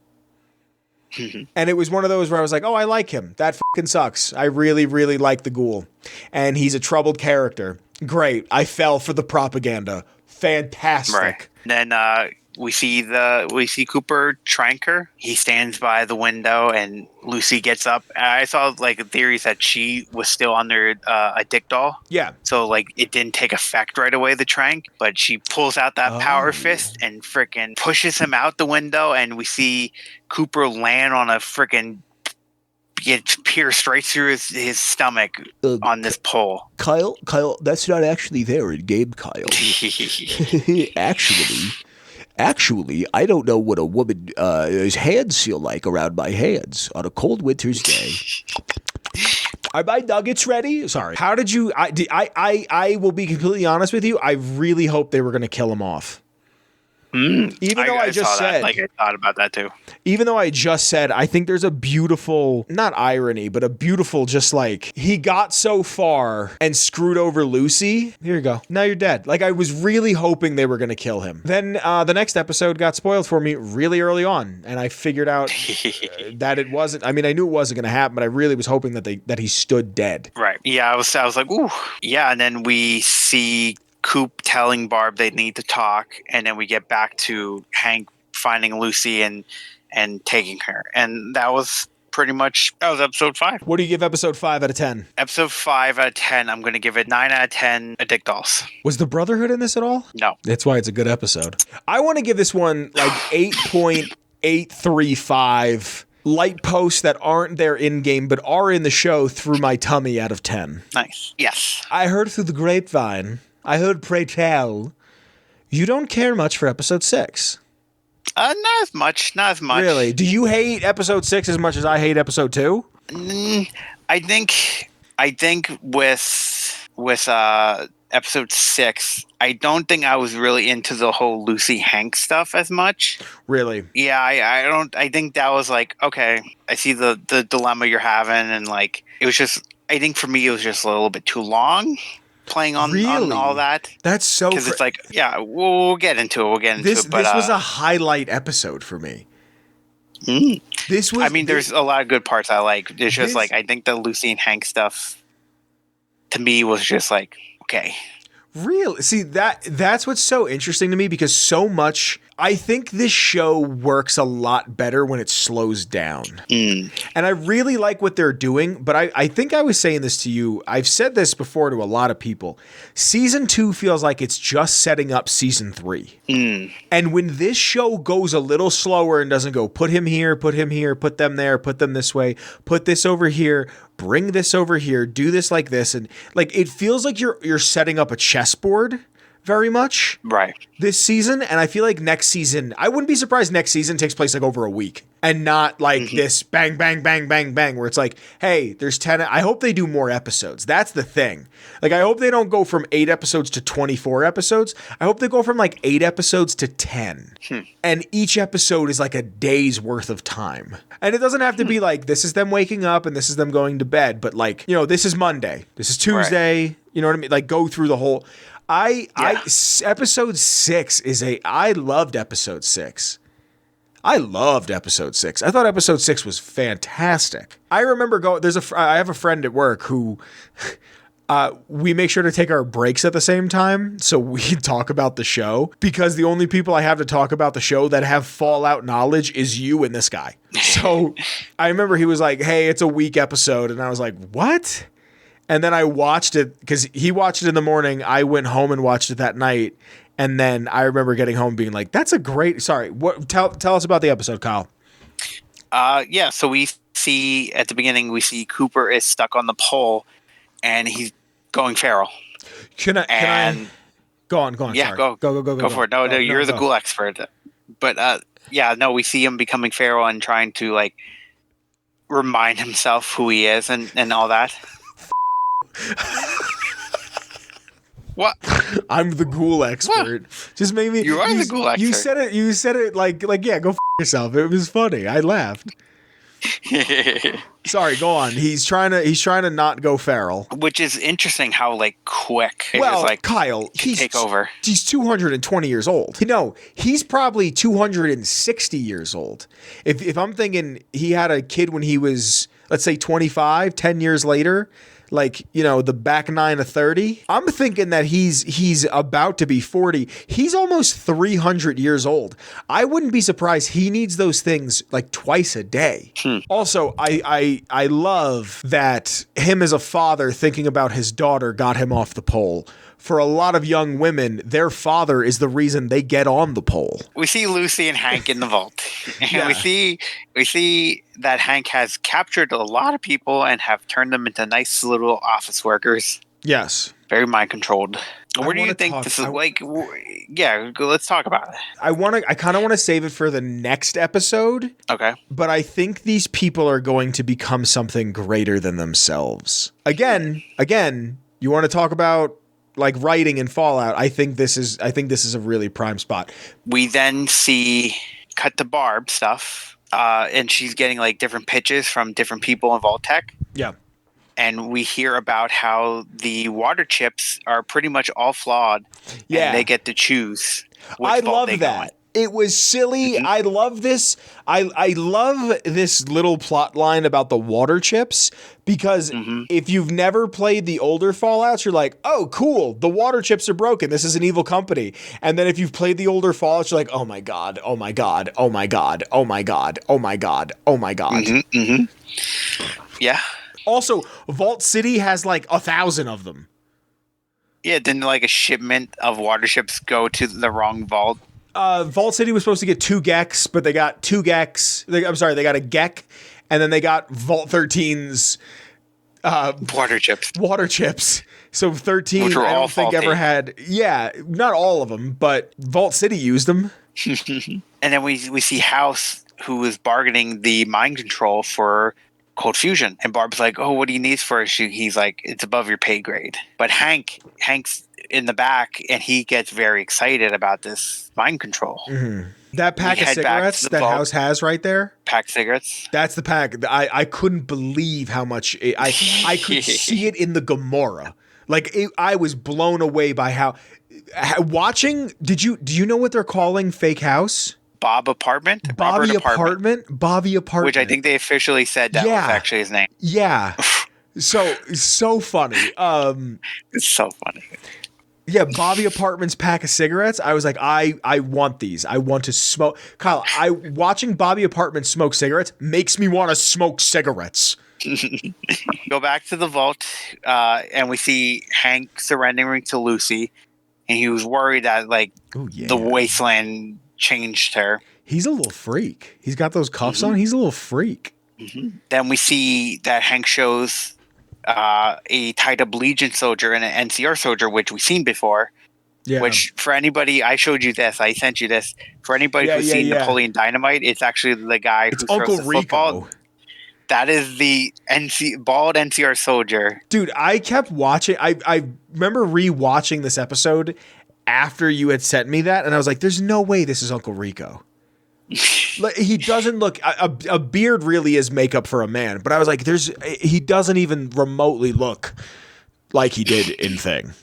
And it was one of those where I was like, oh, I like him. That fucking sucks. I really, really like the Ghoul. And he's a troubled character. Great. I fell for the propaganda. Fantastic. Right. Then we see Cooper Tranker. He stands by the window, and Lucy gets up. I saw like theories that she was still under a dick doll. Yeah. So like it didn't take effect right away, the trank, but she pulls out that power fist and freaking pushes him out the window, and we see Cooper land on a freaking get pierced right through his stomach on this pole. Kyle, that's not actually there in game, Kyle. Actually, I don't know what a woman's hands feel like around my hands on a cold winter's day. Are my nuggets ready? Sorry. How did you? I will be completely honest with you. I really hoped they were going to kill him off. Even though I just said, I thought about that too. Even though I just said, I think there's a beautiful, not irony, but a beautiful, just like he got so far and screwed over Lucy. Here you go. Now you're dead. Like I was really hoping they were going to kill him. Then the next episode got spoiled for me really early on, and I figured out that it wasn't. I mean, I knew it wasn't going to happen, but I really was hoping that he stood dead. Right. Yeah. I was like, ooh. Yeah. And then we see Coop telling Barb they need to talk, and then we get back to Hank finding Lucy and taking her, and that was episode 5. What do you give episode 5 out of 10? Episode 5 out of 10, I'm going to give it 9 out of 10 dick dolls. Was the Brotherhood in this at all? No. That's why it's a good episode. I want to give this one like 8.835 light posts that aren't there in game but are in the show through my tummy out of 10. Nice. Yes. I heard through the grapevine. I heard pray tell. You don't care much for episode 6. Not as much. Really? Do you hate episode 6 as much as I hate episode 2? I think with episode 6, I don't think I was really into the whole Lucy Hank stuff as much. Really? Yeah, I don't. I think that was like, okay, I see the dilemma you're having, and like it was just. I think for me it was just a little bit too long. Playing on all that. That's so because it's like, yeah, we'll get into it. This was a highlight episode for me. This was. I mean, there's a lot of good parts I like. It's just like I think the Lucy and Hank stuff to me was just like, okay. Really? See, that's what's so interesting to me, because so much. I think this show works a lot better when it slows down. And I really like what they're doing, but I think I was saying this to you. I've said this before to a lot of people. Season 2 feels like it's just setting up season 3. And when this show goes a little slower and doesn't go, put him here, put them there, put them this way, put this over here, bring this over here, do this like this. And like, it feels like you're setting up a chessboard very much this season. And I feel like next season, I wouldn't be surprised next season takes place like over a week and not like this bang, bang, bang, bang, bang, where it's like, hey, there's 10. I hope they do more episodes. That's the thing. Like, I hope they don't go from 8 episodes to 24 episodes. I hope they go from like 8 episodes to 10. And each episode is like a day's worth of time. And it doesn't have to be like, this is them waking up and this is them going to bed. But like, you know, this is Monday. This is Tuesday. You know what I mean? Like, go through the whole... episode 6 I loved episode 6. I thought episode 6 was fantastic. I remember I have a friend at work who we make sure to take our breaks at the same time so we talk about the show, because the only people I have to talk about the show that have Fallout knowledge is you and this guy. So I remember he was like, hey, it's a week episode. And I was like, what? And then I watched it because he watched it in the morning. I went home and watched it that night. And then I remember getting home being like, that's a great, sorry. Tell us about the episode, Kyle. Yeah. So we see at the beginning, we see Cooper is stuck on the pole and he's going feral. Can I go on. Yeah, sorry. Go for it. No, you're the ghoul expert. But we see him becoming feral and trying to like remind himself who he is and all that. What? I'm the ghoul expert. What? Just made me. You are the ghoul expert. You said it like yeah. Go yourself. It was funny. I laughed. Sorry, go on. He's trying to not go feral. Which is interesting how quick it Well, just, Kyle, can take over. He's 220 years old. He's probably 260 years old. If I'm thinking he had a kid when he was, let's say, 25, 10 years later, the back nine of 30, I'm thinking that he's about to be 40. He's almost 300 years old. I wouldn't be surprised he needs those things twice a day. Also, I love that him as a father thinking about his daughter got him off the pole. For a lot of young women, their father is the reason they get on the pole. We see Lucy and Hank in the vault. And Yeah. we see that Hank has captured a lot of people and have turned them into nice little office workers. Yes. Very mind controlled. Where do you think this is let's talk about it. I kind of want to save it for the next episode. Okay. But I think these people are going to become something greater than themselves. Again, you want to talk about writing and Fallout. I think this is a really prime spot. We then see cut to Barb stuff, and she's getting different pitches from different people in Vault Tech. Yeah. And we hear about how the water chips are pretty much all flawed. Yeah. And they get to choose. I love that. It was silly. Mm-hmm. I love this. I love this little plot line about the water chips because if you've never played the older Fallouts, you're like, oh, cool. The water chips are broken. This is an evil company. And then if you've played the older Fallouts, you're like, oh my God, oh my God, oh my God, oh my God, oh my God, oh my God. Yeah. Also, Vault City has 1,000 of them. Yeah, didn't a shipment of water chips go to the wrong vault? Vault City was supposed to get 2 Geks, but they got 2 Geks. They got a Gek, and then they got Vault 13's water chips. Water chips. So 13, Which were I all don't think faulty. ever had. Yeah, not all of them, but Vault City used them. And then we see House, who is bargaining the mind control for Cold Fusion. And Barb's like, oh, what do you need for it? He's like, it's above your pay grade. But Hank's in the back, and he gets very excited about this mind control. That pack of cigarettes that vault. House has right there. Pack cigarettes. That's the pack. I couldn't believe how much I could see it in the Gamora. I was blown away by how watching. Do you know what they're calling Fake House? Bobby Apartment, which I think they officially said that was actually his name. Yeah. So funny. It's so funny. Yeah, Bobby Apartment's pack of cigarettes. I was like, I want these. I want to smoke. Kyle, watching Bobby Apartment smoke cigarettes makes me want to smoke cigarettes. Go back to the vault, and we see Hank surrendering to Lucy, and he was worried that the wasteland changed her. He's a little freak. He's got those cuffs on. He's a little freak. Then we see that Hank shows a tied-up Legion soldier and an NCR soldier, which we've seen before. Yeah. Which, for anybody, I showed you this. I sent you this. For anybody who's seen Napoleon Dynamite, it's actually the guy who throws the football. That is the bald NCR soldier. Dude, I kept watching. I remember rewatching this episode after you had sent me that, and I was like, there's no way this is Uncle Rico. He doesn't look a beard really is makeup for a man, but I was like, he doesn't even remotely look like he did in Thing.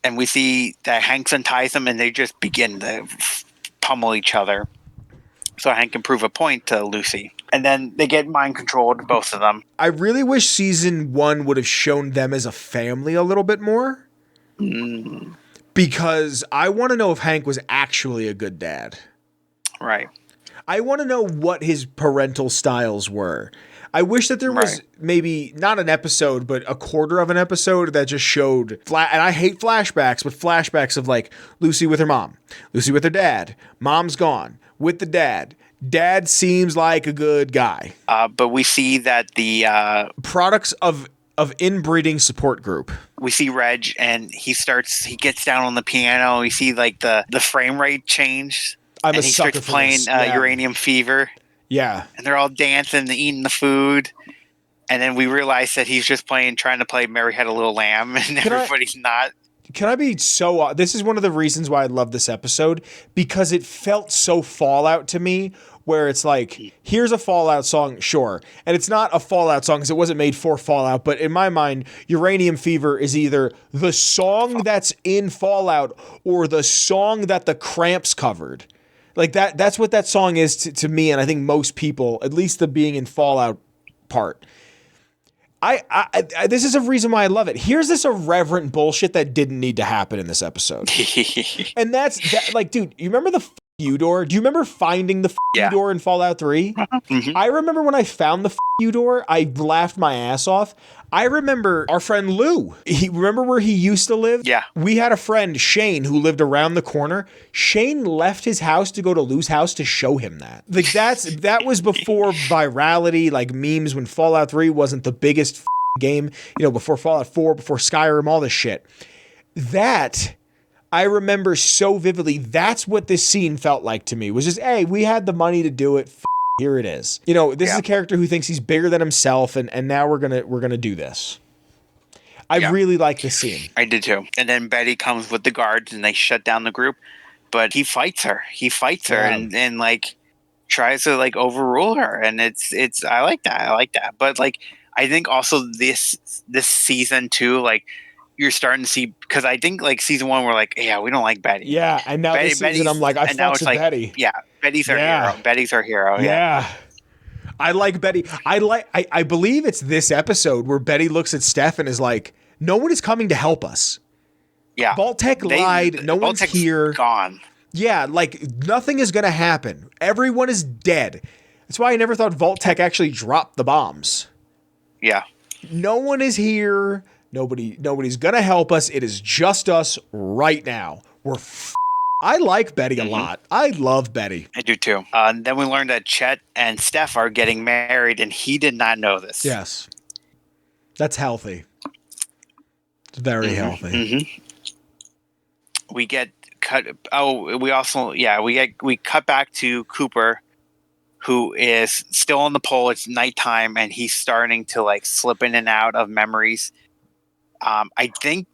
And we see that Hank unties them, and they just begin to pummel each other. So Hank can prove a point to Lucy. And then they get mind controlled, both of them. I really wish season 1 would have shown them as a family a little bit more. Because I want to know if Hank was actually a good dad. Right. I want to know what his parental styles were. I wish that there was maybe not an episode, but a quarter of an episode that just showed and I hate flashbacks, but flashbacks of Lucy with her mom, Lucy with her dad, mom's gone with the dad. Dad seems like a good guy. But we see that the products of inbreeding support group. We see Reg, and he gets down on the piano. We see the frame rate change. And he starts playing Uranium Fever. Yeah. And they're all dancing and eating the food. And then we realize that he's just trying to play Mary Had a Little Lamb, and everybody's not. Can I be this is one of the reasons why I love this episode, because it felt so Fallout to me where it's like, here's a Fallout song, sure. And it's not a Fallout song because it wasn't made for Fallout, but in my mind, Uranium Fever is either the song that's in Fallout or the song that the Cramps covered. Like that's what that song is to me, and I think most people, at least the being in Fallout part. I this is a reason why I love it. Here's this irreverent bullshit that didn't need to happen in this episode. And that's that, like, dude, you remember the you door? Do you remember finding the you door in Fallout 3? Mm-hmm. I remember when I found the you door, I laughed my ass off. I remember our friend Lou. Remember where he used to live? Yeah. We had a friend, Shane, who lived around the corner. Shane left his house to go to Lou's house to show him that. Like that was before virality, like memes, when Fallout 3 wasn't the biggest game, before Fallout 4, before Skyrim, all this shit. That I remember so vividly. That's what this scene felt like to me. Was just, hey, we had the money to do it. Here it is. This is a character who thinks he's bigger than himself, and now we're gonna do this. I really like this scene. I did too. And then Betty comes with the guards, and they shut down the group. But he fights her. And like tries to like overrule her. And it's I like that. But like I think also this season too, like you're starting to see, because I think like season 1 we're like, yeah, we don't like Betty. Yeah, and now this season I'm like, I fucks with Betty. Yeah, Betty's our hero. Betty's our hero. Yeah. I like Betty. I believe it's this episode where Betty looks at Steph and is like, no one is coming to help us. Yeah. Vault-Tec lied. No one's here. Gone. Yeah, like nothing is going to happen. Everyone is dead. That's why I never thought Vault-Tec actually dropped the bombs. Yeah. No one is here. Nobody's gonna help us. It is just us right now. I like Betty a lot. I love Betty. I do too. Then we learned that Chet and Steph are getting married, and he did not know this. Yes, that's healthy. It's very healthy. Mm-hmm. We get cut. Oh, we cut back to Cooper, who is still on the pole. It's nighttime, and he's starting to like slip in and out of memories. I think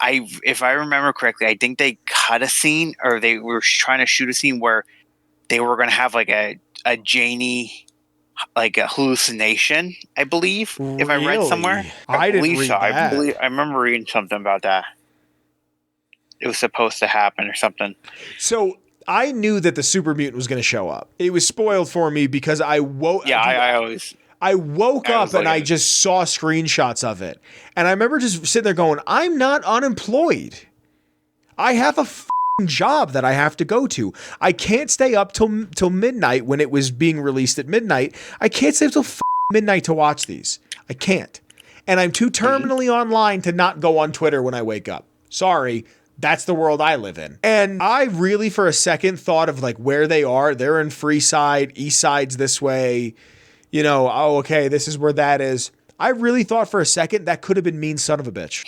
if I remember correctly, I think they cut a scene, or they were trying to shoot a scene where they were going to have like a Janie, like a hallucination, I believe. Really? If I read somewhere, I didn't read that. I remember reading something about that. It was supposed to happen or something. So I knew that the super mutant was going to show up. It was spoiled for me because I woke. Yeah, I woke up and I just saw screenshots of it. And I remember just sitting there going, I'm not unemployed. I have a job that I have to go to. I can't stay up till midnight when it was being released at midnight. I can't stay up till midnight to watch these. I can't. And I'm too terminally online to not go on Twitter when I wake up. Sorry. That's the world I live in. And I really, for a second, thought of like where they are. They're in Freeside. East Side's this way. Okay, this is where that is. I really thought for a second that could have been Mean Son of a Bitch.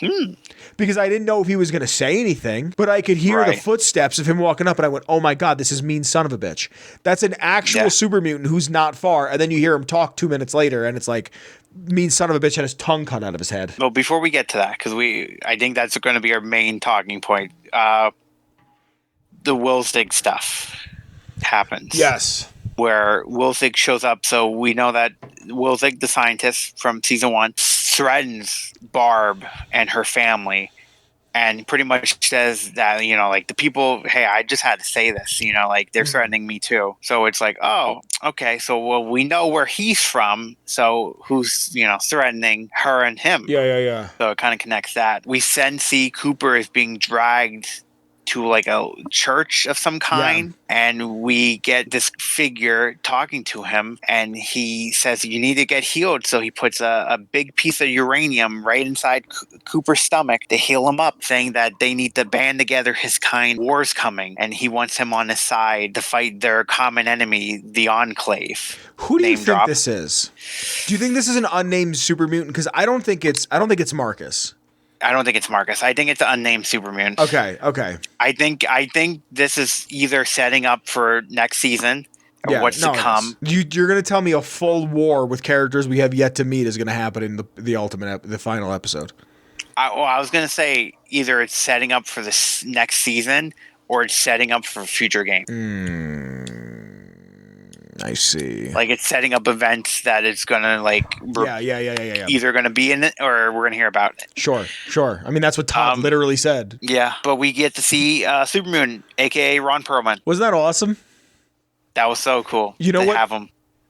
Because I didn't know if he was going to say anything, but I could hear the footsteps of him walking up, and I went, oh my God, this is Mean Son of a Bitch. That's an actual super mutant who's not far, and then you hear him talk 2 minutes later, and it's like, Mean Son of a Bitch had his tongue cut out of his head. Well, before we get to that, because I think that's going to be our main talking point, the Wilsig stuff happens. Yes. Where Wilsig shows up. So we know that Wilsig, the scientist from season 1, threatens Barb and her family, and pretty much says that, like the people, hey, I just had to say this, like they're threatening me too. So it's like, oh, okay. So, we know where he's from. So who's, threatening her and him? Yeah. So it kind of connects that. We then see Cooper is being dragged to like a church of some kind, and we get this figure talking to him, and he says you need to get healed. So he puts a big piece of uranium right inside Cooper's stomach to heal him up, saying that they need to band together, his kind, war's coming, and he wants him on his side to fight their common enemy, the Enclave. Who do you think this is? Do you think this is an unnamed super mutant? Because I don't think it's Marcus. I don't think it's Marcus. I think it's an unnamed super mutant. Okay. I think this is either setting up for next season or what's to come. You're going to tell me a full war with characters we have yet to meet is going to happen in the final episode. I was going to say either it's setting up for this next season or it's setting up for a future game. I see. Like it's setting up events that it's gonna like Yeah. either gonna be in it or we're gonna hear about it. Sure. I mean, that's what Todd literally said. Yeah, but we get to see Supermoon, aka Ron Perlman. Wasn't that awesome? That was so cool. You know to what? Have him.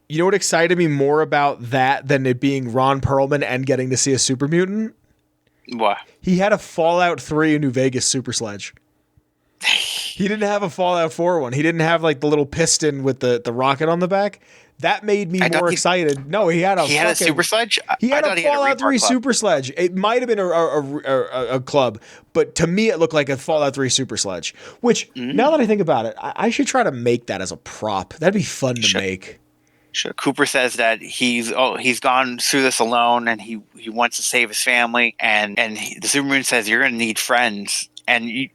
You know what excited me more about that than it being Ron Perlman and getting to see a super mutant? What? He had a Fallout 3 in New Vegas super sledge. He didn't have a Fallout 4 one. He didn't have like the little piston with the rocket on the back. That made me more excited. No, he had a super sledge? He had a Fallout 3 super sledge. It might have been a club, but to me it looked like a Fallout 3 super sledge, which now that I think about it, I should try to make that as a prop. That'd be fun to make. Sure. Cooper says that he's gone through this alone and he wants to save his family and the Supermoon says you're going to need friends and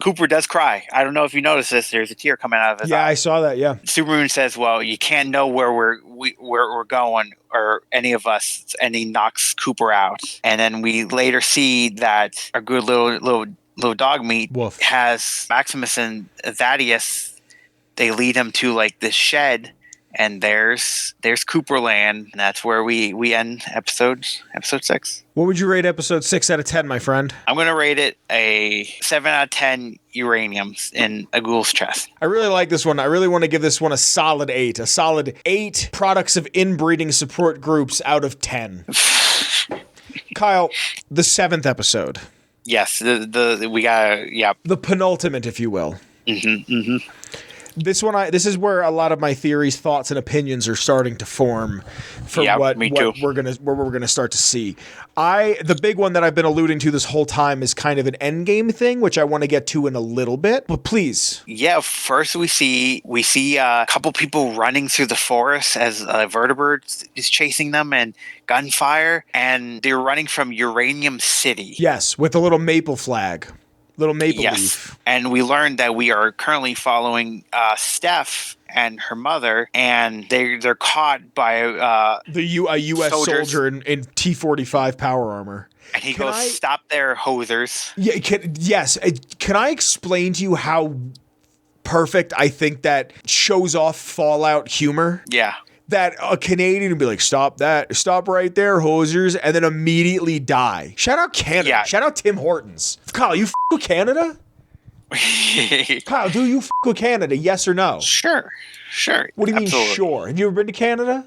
Cooper does cry. I don't know if you noticed this. There's a tear coming out of his eye. Yeah, I saw that. Yeah. Supermoon says, "Well, you can't know where we're going or any of us," and he knocks Cooper out. And then we later see that our good little dog meat Wolf has Maximus and Thaddeus. They lead him to like this shed. And there's Cooperland, and that's where we end episode 6. What would you rate episode 6 out of 10, my friend? I'm going to rate it a 7 out of 10 uraniums in a ghoul's chest. I really like this one. I really want to give this one a solid 8. A solid 8 products of inbreeding support groups out of 10. Kyle, the 7th episode. Yes, we got the penultimate, if you will. Mm-hmm. This is where a lot of my theories, thoughts, and opinions are starting to form for what we're gonna start to see. The big one that I've been alluding to this whole time is kind of an endgame thing, which I want to get to in a little bit. But please, first we see a couple people running through the forest as a vertebrate is chasing them and gunfire, and they're running from Uranium City. Yes, with a little maple flag. Little maple leaf. And we learned that we are currently following Steph and her mother, and they're caught by a U.S. soldier in T-45 power armor. And he goes, "Stop there, hosers." Yeah. Yes. Can I explain to you how perfect I think that shows off Fallout humor? Yeah. That a Canadian would be like, "Stop right there, hosers," and then immediately die. Shout out Canada. Yeah. Shout out Tim Hortons. Kyle, you f with Canada? Kyle, do you f with Canada? Yes or no? Sure. What do you mean, sure? Have you ever been to Canada?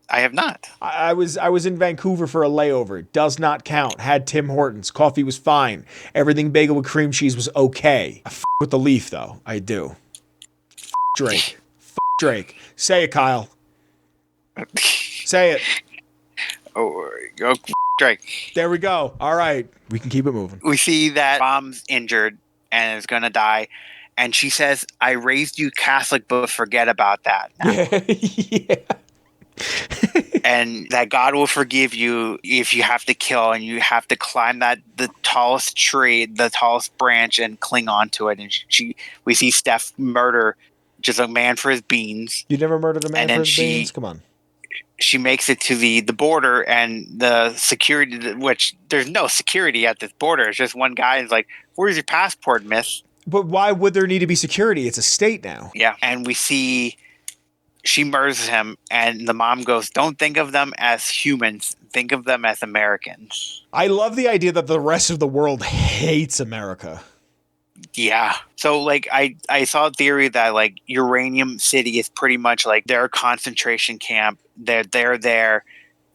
I have not. I was in Vancouver for a layover. It does not count. Had Tim Hortons. Coffee was fine. Everything bagel with cream cheese was okay. I f with the leaf, though. I do. Drake. Drake. Say it, Kyle. Say it. Oh, Drake. There we go. All right. We can keep it moving. We see that mom's injured and is going to die. And she says, "I raised you Catholic, but forget about that." Yeah. And that God will forgive you if you have to kill and you have to climb the tallest tree, the tallest branch, and cling on to it. And we see Steph murder just a man for his beans. You never murdered a man for his beans? Come on. She makes it to the border, and the security, which there's no security at this border. It's just one guy is like, "Where's your passport, miss?" But why would there need to be security? It's a state now. Yeah. And we see she murders him, and the mom goes, "Don't think of them as humans. Think of them as Americans." I love the idea that the rest of the world hates America. Yeah. So like I saw a theory that like Uranium City is pretty much like their concentration camp. They're there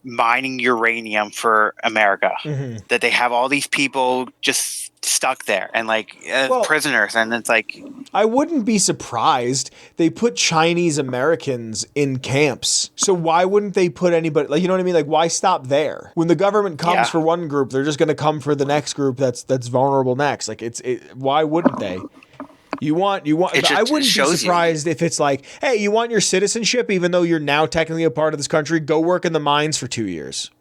mining uranium for America. Mm-hmm. That they have all these people just stuck there and like prisoners, and it's like I wouldn't be surprised. They put Chinese Americans in camps, so why wouldn't they put anybody? Like, you know what I mean? Like, why stop there? When the government comes for one group, they're just going to come for the next group that's vulnerable next. Like, why wouldn't they? I wouldn't be surprised if it's like, hey, you want your citizenship, even though you're now technically a part of this country, go work in the mines for 2 years.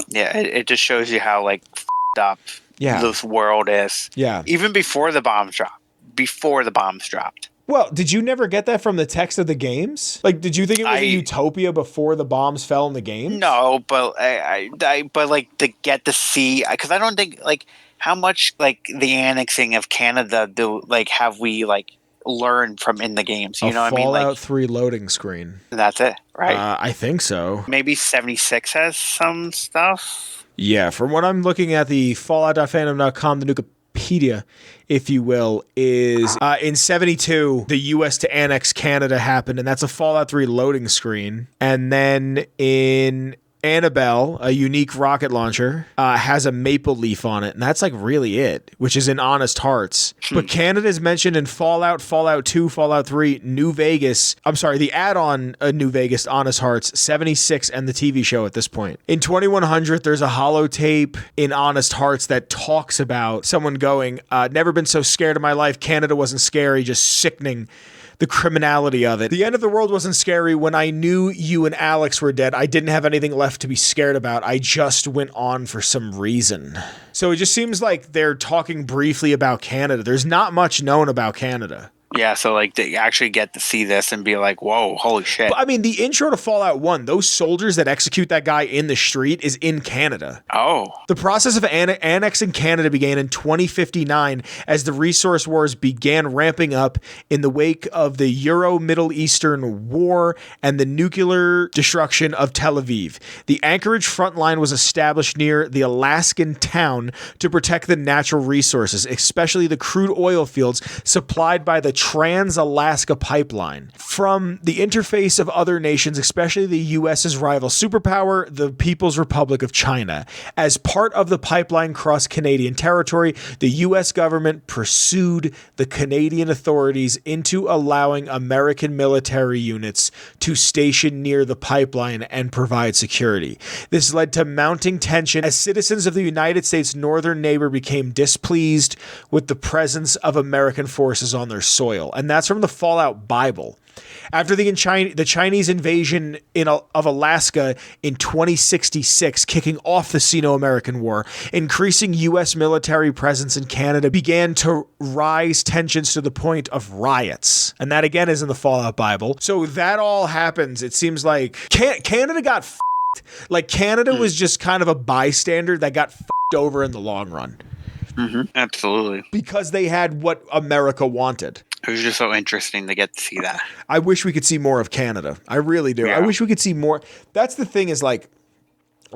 Yeah, it just shows you how like f***ed up this world is. Yeah. Even before the bombs dropped. Well, did you never get that from the text of the games? Like, did you think it was a utopia before the bombs fell in the game? No, but but like to get to see, because I don't think like how much like the annexing of Canada do like have we like learn from in the games. You A know what I mean? Fallout Like 3 loading screen. that's it, right? I think so. Maybe 76 has some stuff. Yeah, from what I'm looking at, the Fallout.fandom.com, the Wikipedia, if you will, is in 72, the U.S. to annex Canada happened, and that's a Fallout 3 loading screen. And then in Annabelle, a unique rocket launcher, has a maple leaf on it, and that's like really it, which is in Honest Hearts. But Canada is mentioned in Fallout, Fallout 2, Fallout 3, New Vegas. I'm sorry, the add-on New Vegas, Honest Hearts, 76, and the TV show at this point. In 2100, there's a holotape in Honest Hearts that talks about someone going, never been so scared in my life. Canada wasn't scary, just sickening. The criminality of it. The end of the world wasn't scary. When I knew you and Alex were dead, I didn't have anything left to be scared about. I just went on for some reason. So it just seems like they're talking briefly about Canada. There's not much known about Canada. Yeah, so like they actually get to see this and be like, whoa, holy shit. But I mean, the intro to Fallout 1, those soldiers that execute that guy in the street is in Canada. Oh. The process of annexing Canada began in 2059 as the resource wars began ramping up in the wake of the Euro-Middle Eastern War and the nuclear destruction of Tel Aviv. The Anchorage front line was established near the Alaskan town to protect the natural resources, especially the crude oil fields supplied by the Trans-Alaska Pipeline. From the interface of other nations, especially the U.S.'s rival superpower, the People's Republic of China. As part of the pipeline cross Canadian territory, the U.S. government pursued the Canadian authorities into allowing American military units to station near the pipeline and provide security. This led to mounting tension as citizens of the United States' northern neighbor became displeased with the presence of American forces on their soil. And that's from the Fallout Bible. After the Chinese invasion of Alaska in 2066, kicking off the Sino-American War, increasing U.S. military presence in Canada began to rise tensions to the point of riots. And that, again, is in the Fallout Bible. So that all happens. It seems like Canada got f***ed. Like, Canada was just kind of a bystander that got f***ed over in the long run. Mm-hmm. Absolutely. Because they had what America wanted. It was just so interesting to get to see that. I wish we could see more of Canada. I really do. Yeah. I wish we could see more. That's the thing is like,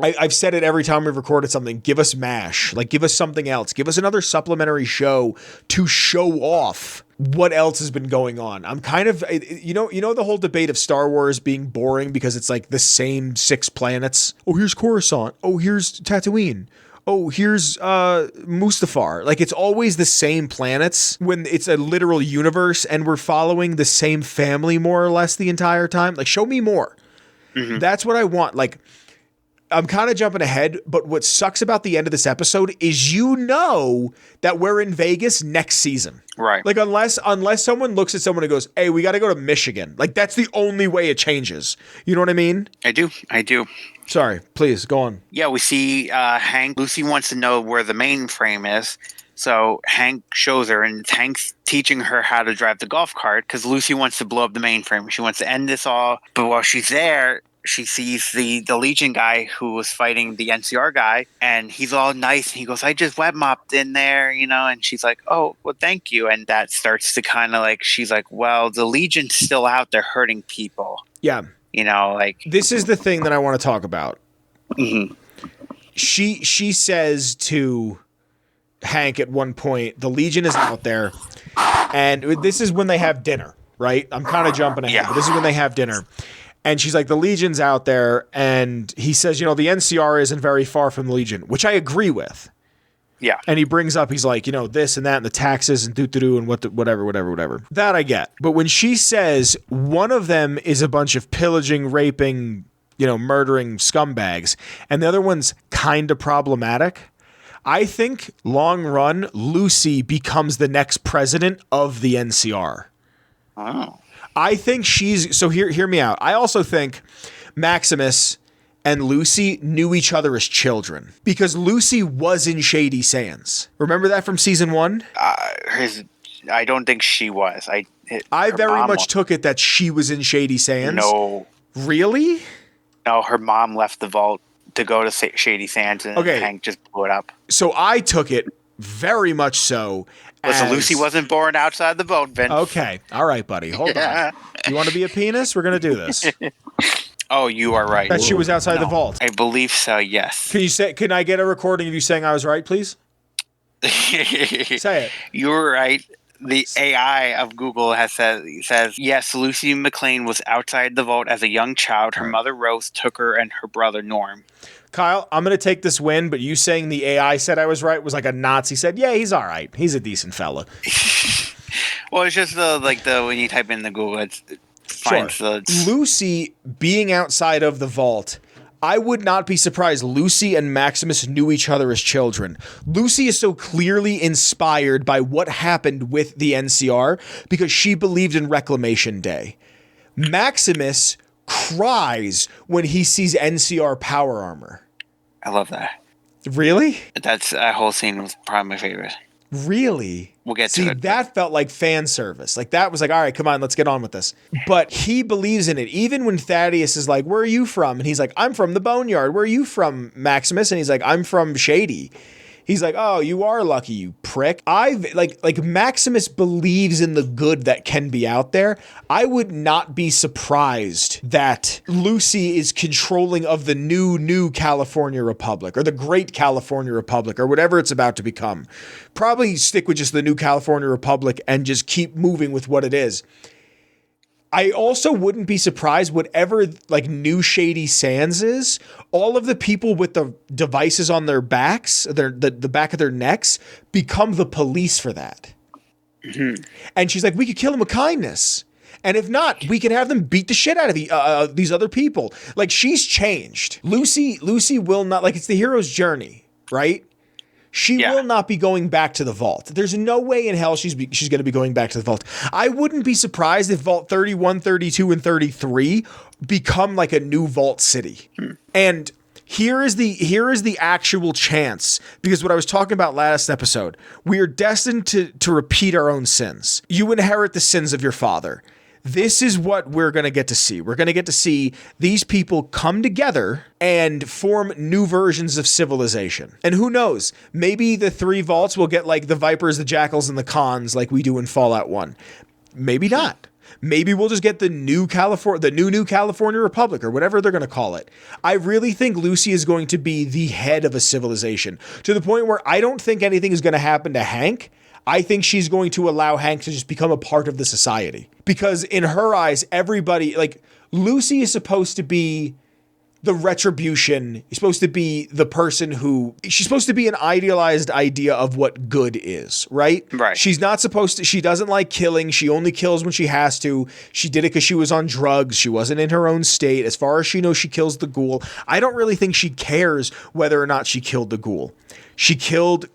I've said it every time we've recorded something. Give us MASH. Like, give us something else. Give us another supplementary show to show off what else has been going on. I'm kind of, you know the whole debate of Star Wars being boring because it's like the same 6 planets. Oh, here's Coruscant. Oh, here's Tatooine. Oh, here's Mustafar. Like, it's always the same planets when it's a literal universe and we're following the same family more or less the entire time. Like, show me more. Mm-hmm. That's what I want. Like, I'm kind of jumping ahead, but what sucks about the end of this episode is that we're in Vegas next season. Right. Like, unless someone looks at someone and goes, hey, we got to go to Michigan. Like, that's the only way it changes. You know what I mean? I do. Sorry, please, go on. Yeah, we see Hank. Lucy wants to know where the mainframe is. So Hank shows her, and Hank's teaching her how to drive the golf cart because Lucy wants to blow up the mainframe. She wants to end this all. But while she's there, she sees the Legion guy who was fighting the NCR guy, and he's all nice. And he goes, I just web mopped in there, and she's like, oh, well, thank you. And that starts to kind of like, she's like, well, the Legion's still out there hurting people. Yeah. Like. This is the thing that I want to talk about. Mm-hmm. She says to Hank at one point, the Legion is out there, and this is when they have dinner, right? I'm kind of jumping ahead, but this is when they have dinner. And she's like, the Legion's out there, and he says, the NCR isn't very far from the Legion, which I agree with. Yeah. And he brings up, he's like, this and that and the taxes and doo-doo-doo and whatever. That I get. But when she says one of them is a bunch of pillaging, raping, murdering scumbags, and the other one's kind of problematic, I think long run, Lucy becomes the next president of the NCR. Oh. I think so hear me out. I also think Maximus and Lucy knew each other as children because Lucy was in Shady Sands. Remember that from season 1? I don't think she was. I very much took it that she was in Shady Sands. No. Really? No, her mom left the vault to go to Shady Sands, and Hank just blew it up. So I took it very much so. Listen, Lucy wasn't born outside the vault, Vince. Okay. All right, buddy. Hold on. You want to be a penis? We're going to do this. Oh, you are right. That she was outside the vault. I believe so, yes. Can I get a recording of you saying I was right, please? Say it. You were right. The AI of Google says, yes, Lucy McLean was outside the vault as a young child. Her mother, Rose, took her and her brother, Norm. Kyle, I'm going to take this win, but you saying the AI said I was right was like a Nazi said, yeah, he's all right. He's a decent fella. Well, it's just when you type in the Google, it finds the... Lucy being outside of the vault, I would not be surprised Lucy and Maximus knew each other as children. Lucy is so clearly inspired by what happened with the NCR because she believed in Reclamation Day. Maximus cries when he sees NCR power armor. I love that. Really? That whole scene was probably my favorite. Really? We'll get to it. See, that felt like fan service. Like, that was like, all right, come on, let's get on with this. But he believes in it. Even when Thaddeus is like, where are you from? And he's like, I'm from the Boneyard. Where are you from, Maximus? And he's like, I'm from Shady. He's like, oh, you are lucky, you prick. Like Maximus believes in the good that can be out there. I would not be surprised that Lucy is controlling of the new California Republic or the Great California Republic or whatever it's about to become. Probably stick with just the new California Republic and just keep moving with what it is. I also wouldn't be surprised whatever like new Shady Sands is, all of the people with the devices on their backs, the back of their necks, become the police for that. Mm-hmm. And she's like, we could kill them with kindness. And if not, we can have them beat the shit out of these other people. Like, she's changed. Lucy will not, like, it's the hero's journey, right? She will not be going back to the vault. There's no way in hell she's going to be going back to the vault. I wouldn't be surprised if Vault 31, 32, and 33 become like a new vault city. And here is the actual chance, because what I was talking about last episode, we are destined to repeat our own sins. You inherit the sins of your father. This is what we're going to get to see. We're going to get to see these people come together and form new versions of civilization. And who knows, maybe the three vaults will get like the Vipers, the Jackals, and the Khans like we do in Fallout 1. Maybe not. Maybe we'll just get the new California Republic or whatever they're going to call it. I really think Lucy is going to be the head of a civilization to the point where I don't think anything is going to happen to Hank. I think she's going to allow Hank to just become a part of the society. Because in her eyes, everybody, like, Lucy is supposed to be the retribution. She's supposed to be the person she's supposed to be an idealized idea of what good is, right? Right. She's not supposed to, she doesn't like killing. She only kills when she has to. She did it because she was on drugs. She wasn't in her own state. As far as she knows, she kills the ghoul. I don't really think she cares whether or not she killed the ghoul. She killed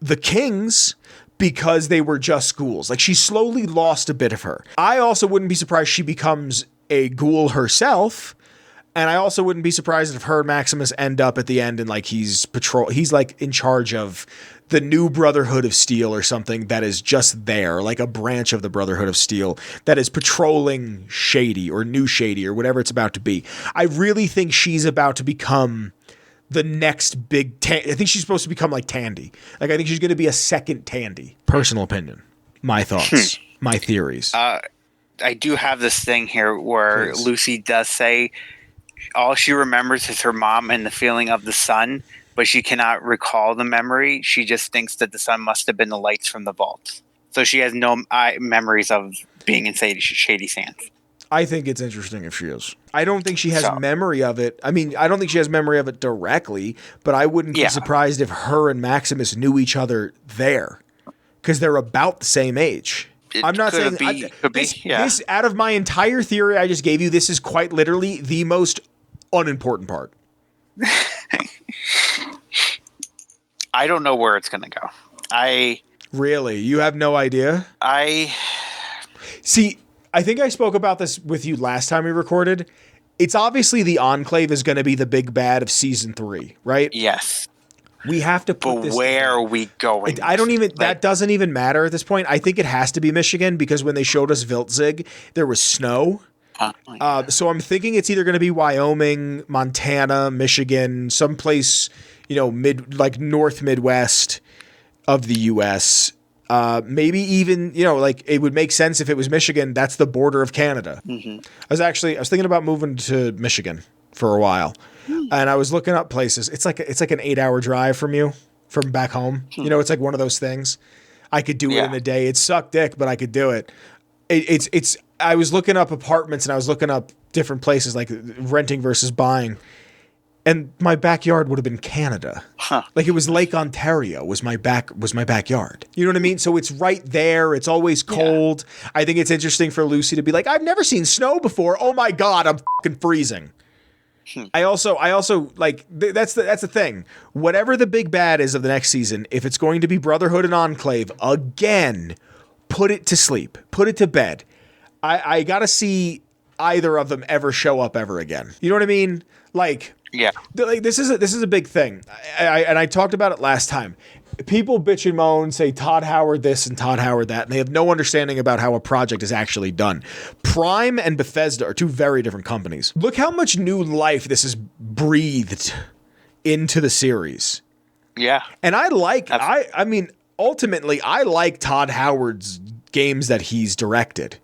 the kings because they were just ghouls. Like, she slowly lost a bit of her. I also wouldn't be surprised she becomes a ghoul herself. And I also wouldn't be surprised if her and Maximus end up at the end and like he's like in charge of the new Brotherhood of Steel or something that is just there, like a branch of the Brotherhood of Steel that is patrolling Shady or New Shady or whatever it's about to be. I really think she's about to become the next big I think she's supposed to become like Tandy. Like, I think she's going to be a second Tandy. Personal opinion. My thoughts. My theories. I do have this thing here where Lucy does say all she remembers is her mom and the feeling of the sun, but she cannot recall the memory. She just thinks that the sun must have been the lights from the vault. So she has no memories of being in Shady Sands. I think it's interesting if she is. I don't think she has memory of it. I mean, I don't think she has memory of it directly, but I wouldn't be surprised if her and Maximus knew each other there because they're about the same age. I'm not saying this out of my entire theory I just gave you, this is quite literally the most unimportant part. I don't know where it's going to go. Really? You have no idea? See, I think I spoke about this with you last time we recorded. It's obviously the Enclave is going to be the big bad of season 3, right? Yes. We have to put this. But where are we going? That doesn't even matter at this point. I think it has to be Michigan because when they showed us Wiltzig, there was snow. So I'm thinking it's either going to be Wyoming, Montana, Michigan, someplace, north Midwest. of the U.S. Maybe even, like it would make sense if it was Michigan. That's the border of Canada. I was thinking about moving to Michigan for a while, and I was looking up places. It's like an 8-hour drive from back home. It's like one of those things. I could do it in a day. It sucked dick, but I could do it. I was looking up apartments and I was looking up different places like renting versus buying. And my backyard would have been Canada. Like it was Lake Ontario was my backyard. You know what I mean? So it's right there. It's always cold. Yeah. I think it's interesting for Lucy to be like, I've never seen snow before. Oh my God, I'm fucking freezing. I also like that's the thing. Whatever the big bad is of the next season, if it's going to be Brotherhood and Enclave again, put it to sleep. Put it to bed. I gotta see either of them ever show up ever again. You know what I mean? Like, yeah, like this is a big thing. I talked about it last time. People bitch and moan, say Todd Howard this and Todd Howard that, and they have no understanding about how a project is actually done. Prime and Bethesda are two very different companies. Look how much new life this has breathed into the series. Yeah, and I mean, ultimately, I like Todd Howard's games that he's directed.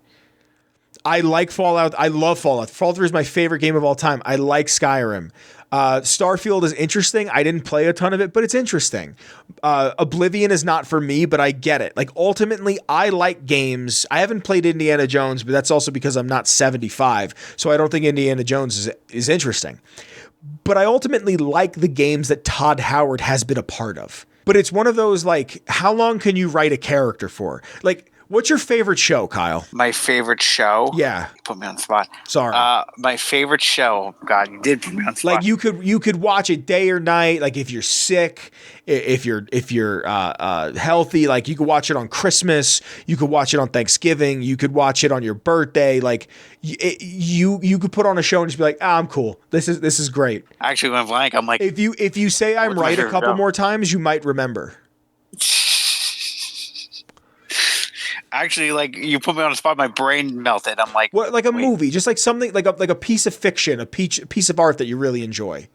I like Fallout. I love Fallout. Fallout 3 is my favorite game of all time. I like Skyrim. Starfield is interesting. I didn't play a ton of it, but it's interesting. Oblivion is not for me, but I get it. Like ultimately, I like games. I haven't played Indiana Jones, but that's also because I'm not 75, so I don't think Indiana Jones is interesting. But I ultimately like the games that Todd Howard has been a part of. But it's one of those like, how long can you write a character for? Like, what's your favorite show, Kyle? My favorite show? Yeah. You put me on the spot. Sorry. My favorite show. God, you did put me on the spot. Like you could watch it day or night. Like if you're sick, if you're healthy, like you could watch it on Christmas. You could watch it on Thanksgiving. You could watch it on your birthday. Like you could put on a show and just be like, I'm cool. This is great. I actually went blank. I'm like, if you say I'm right a couple more times, you might remember. Actually, like you put me on the spot, my brain melted. I'm like, what? Like a movie, just like something like a piece of fiction, a piece of art that you really enjoy.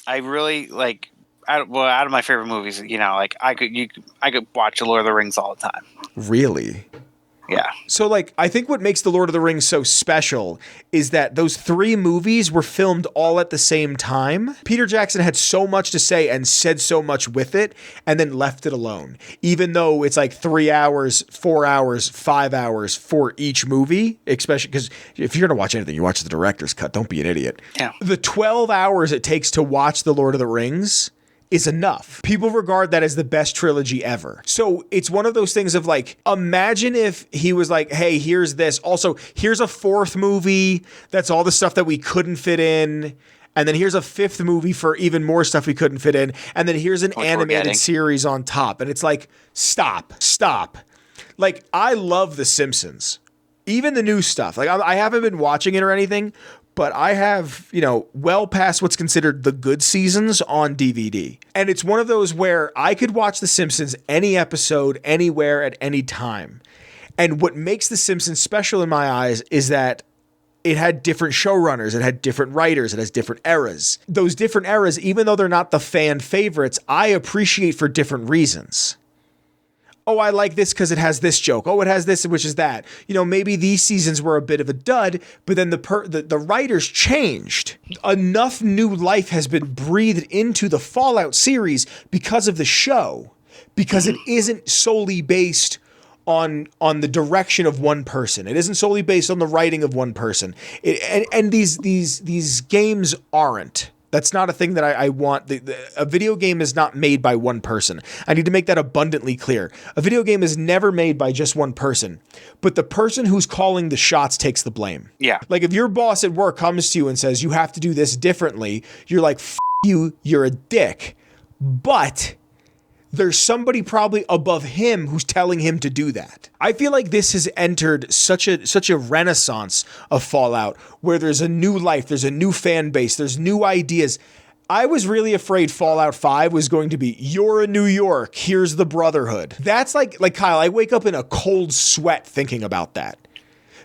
I really like. Out of my favorite movies, like I could watch The Lord of the Rings all the time. Really? Yeah. So like, I think what makes The Lord of the Rings so special is that those 3 movies were filmed all at the same time. Peter Jackson had so much to say and said so much with it and then left it alone. Even though it's like 3 hours, 4 hours, 5 hours for each movie, especially because if you're going to watch anything, you watch the director's cut. Don't be an idiot. Yeah. The 12 hours it takes to watch The Lord of the Rings is enough. People regard that as the best trilogy ever. So it's one of those things of like, imagine if he was like, hey, here's this. Also, here's a 4th movie. That's all the stuff that we couldn't fit in. And then here's a 5th movie for even more stuff we couldn't fit in. And then here's an animated series on top. And it's like, stop. Like, I love The Simpsons. Even the new stuff. Like, I haven't been watching it or anything, but I have, well past what's considered the good seasons on DVD. And it's one of those where I could watch The Simpsons any episode, anywhere, at any time. And what makes The Simpsons special in my eyes is that it had different showrunners, it had different writers, it has different eras. Those different eras, even though they're not the fan favorites, I appreciate for different reasons. Oh, I like this because it has this joke. Oh, it has this, which is that. Maybe these seasons were a bit of a dud, but then the writers changed. Enough new life has been breathed into the Fallout series because of the show, because it isn't solely based on the direction of one person. It isn't solely based on the writing of one person. And these games aren't. That's not a thing that I want. A video game is not made by one person. I need to make that abundantly clear. A video game is never made by just one person, but the person who's calling the shots takes the blame. Yeah. Like if your boss at work comes to you and says, you have to do this differently, you're like, F you, you're a dick. But there's somebody probably above him who's telling him to do that. I feel like this has entered such a renaissance of Fallout where there's a new life, there's a new fan base, there's new ideas. I was really afraid Fallout 5 was going to be, you're in New York, here's the Brotherhood. That's like Kyle, I wake up in a cold sweat thinking about that.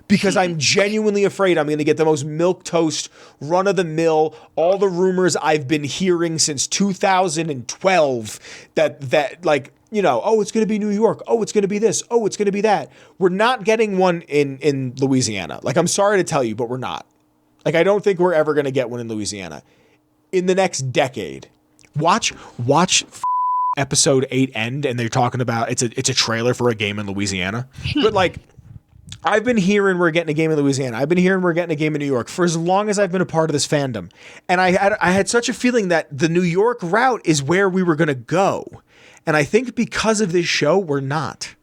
Because I'm genuinely afraid I'm going to get the most milquetoast, run-of-the-mill, all the rumors I've been hearing since 2012 that like oh, it's going to be New York. Oh, it's going to be this. Oh, it's going to be that. We're not getting one in Louisiana. Like, I'm sorry to tell you, but we're not. Like, I don't think we're ever going to get one in Louisiana in the next decade. Watch episode 8 end, and they're talking about it's a trailer for a game in Louisiana. But like, I've been hearing we're getting a game in Louisiana. I've been hearing we're getting a game in New York for as long as I've been a part of this fandom. And I had such a feeling that the New York route is where we were going to go. And I think because of this show, we're not.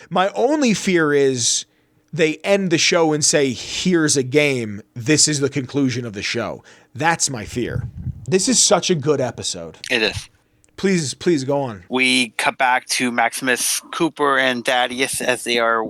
My only fear is they end the show and say, here's a game. This is the conclusion of the show. That's my fear. This is such a good episode. It is. Please go on. We cut back to Maximus, Cooper, and Thaddeus as they're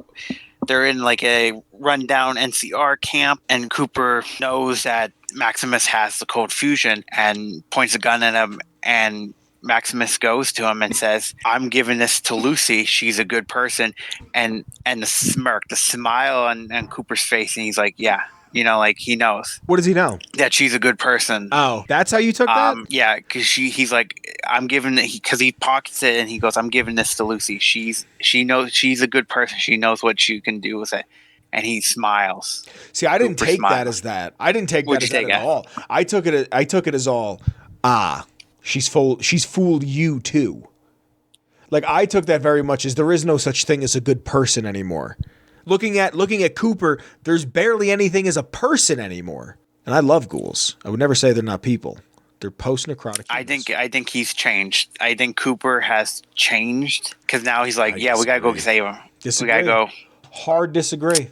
in like a rundown NCR camp, and Cooper knows that Maximus has the cold fusion and points a gun at him, and Maximus goes to him and says, I'm giving this to Lucy. She's a good person. And the smirk, the smile on Cooper's face, and he's like, yeah. Like he knows. What does he know? That she's a good person. Oh, that's how you took that? Yeah, because he's like, I'm giving it, because he pockets it and he goes, I'm giving this to Lucy. She knows she's a good person. She knows what she can do with it. And he smiles. See, I didn't take that as that. I didn't take that as that at all. I took it as all, she's fooled you too. Like, I took that very much as there is no such thing as a good person anymore. Looking at Cooper, there's barely anything as a person anymore. And I love ghouls. I would never say they're not people. They're post-necrotic humans. I think he's changed. I think Cooper has changed because now he's like, we gotta go save him. Disagree. We gotta go. Hard disagree.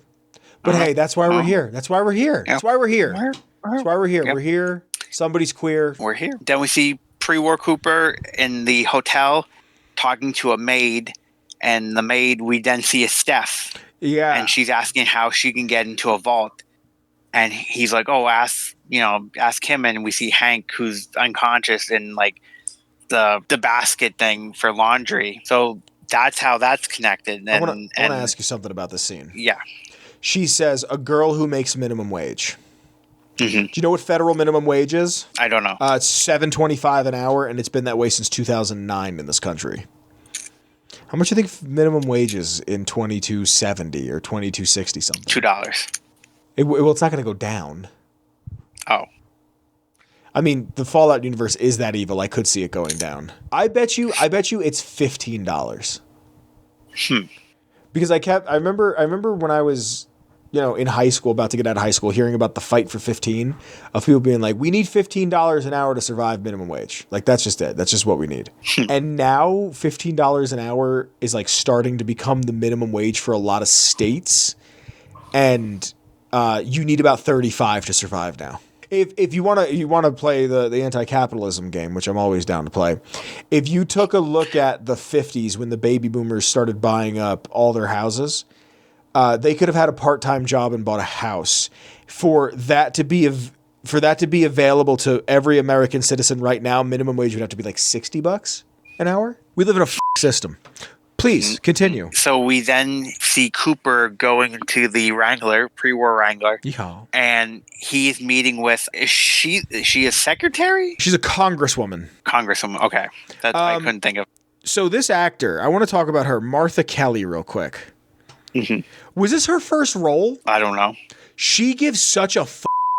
But hey, that's why we're here. That's why we're here. That's why we're here. That's why we're here. Yep. We're here. Somebody's queer. We're here. Then we see pre-war Cooper in the hotel talking to a maid, and the maid we then see is Steph. Yeah. And she's asking how she can get into a vault. And he's like, oh, ask him. And we see Hank, who's unconscious in like the basket thing for laundry. So that's how that's connected. I want to ask you something about this scene. Yeah. She says, a girl who makes minimum wage. Mm-hmm. Do you know what federal minimum wage is? I don't know. It's $7.25 an hour, and it's been that way since 2009 in this country. How much do you think minimum wage is in 2270 or 2260 something? $2. Well, it's not going to go down. Oh. I mean, the Fallout universe is that evil. I could see it going down. I bet you it's $15. Because I remember when I was, in high school, about to get out of high school, hearing about the fight for 15 of people being like, we need $15 an hour to survive minimum wage. Like, that's just it. That's just what we need. And now $15 an hour is like starting to become the minimum wage for a lot of states. And you need about 35 to survive now. If you want to play the anti-capitalism game, which I'm always down to play, if you took a look at the 50s when the baby boomers started buying up all their houses, they could have had a part-time job and bought a house. For that to be available to every American citizen right now, minimum wage would have to be like $60 an hour. We live in a system. Please continue. So we then see Cooper going to the Wrangler, pre-war Wrangler, and he is meeting with. Is she a secretary? She's a congresswoman. Congresswoman. Okay, that's I couldn't think of. So this actor, I want to talk about her, Martha Kelly, real quick. Mm-hmm. Was this her first role? I don't know. She gives such a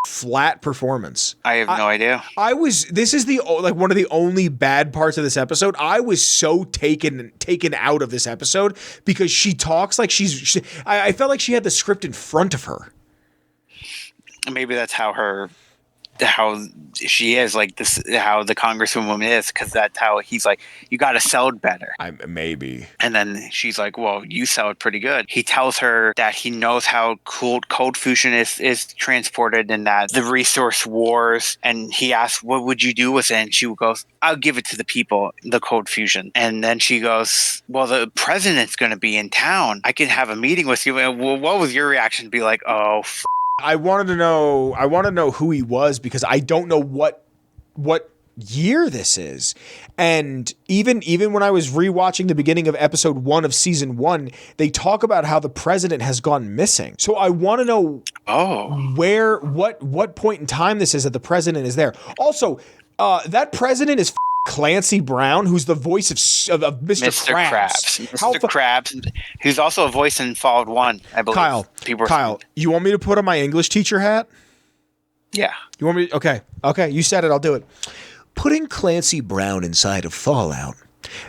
flat performance. I have no idea. This is one of the only bad parts of this episode. I was so taken out of this episode because she talks like I felt like she had the script in front of her. Maybe that's how she is, like this, how the congresswoman is, because that's how he's like, you got to sell it better. Maybe. And then she's like, well, you sell it pretty good. He tells her that he knows how cold fusion is transported and that the resource wars. And he asks, what would you do with it? And she goes, I'll give it to the people, the cold fusion. And then she goes, well, the president's going to be in town. I can have a meeting with you. And well, what was your reaction to be like, oh, I want to know who he was because I don't know what year this is. And even when I was rewatching the beginning of episode 1 of season 1, they talk about how the president has gone missing. So I want to know what point in time this is that the president is there. Also, that president is Clancy Brown, who's the voice of Mr. Krabs. Mr. Krabs, who's also a voice in Fallout 1, I believe. Kyle, you want me to put on my English teacher hat? Yeah. You want me? Okay, you said it. I'll do it. Putting Clancy Brown inside of Fallout,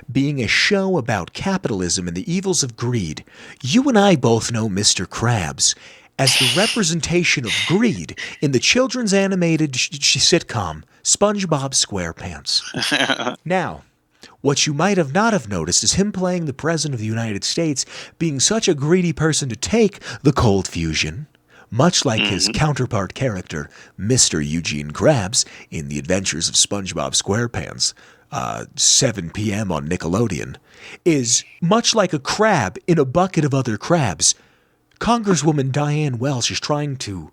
being a show about capitalism and the evils of greed, you and I both know Mr. Krabs as the representation of greed in the children's animated sitcom SpongeBob SquarePants. Now, what you might have not have noticed is him playing the President of the United States being such a greedy person to take the cold fusion, much like his counterpart character, Mr. Eugene Krabs, in The Adventures of SpongeBob SquarePants, 7 p.m. on Nickelodeon, is much like a crab in a bucket of other crabs. Congresswoman Diane Welsh is trying to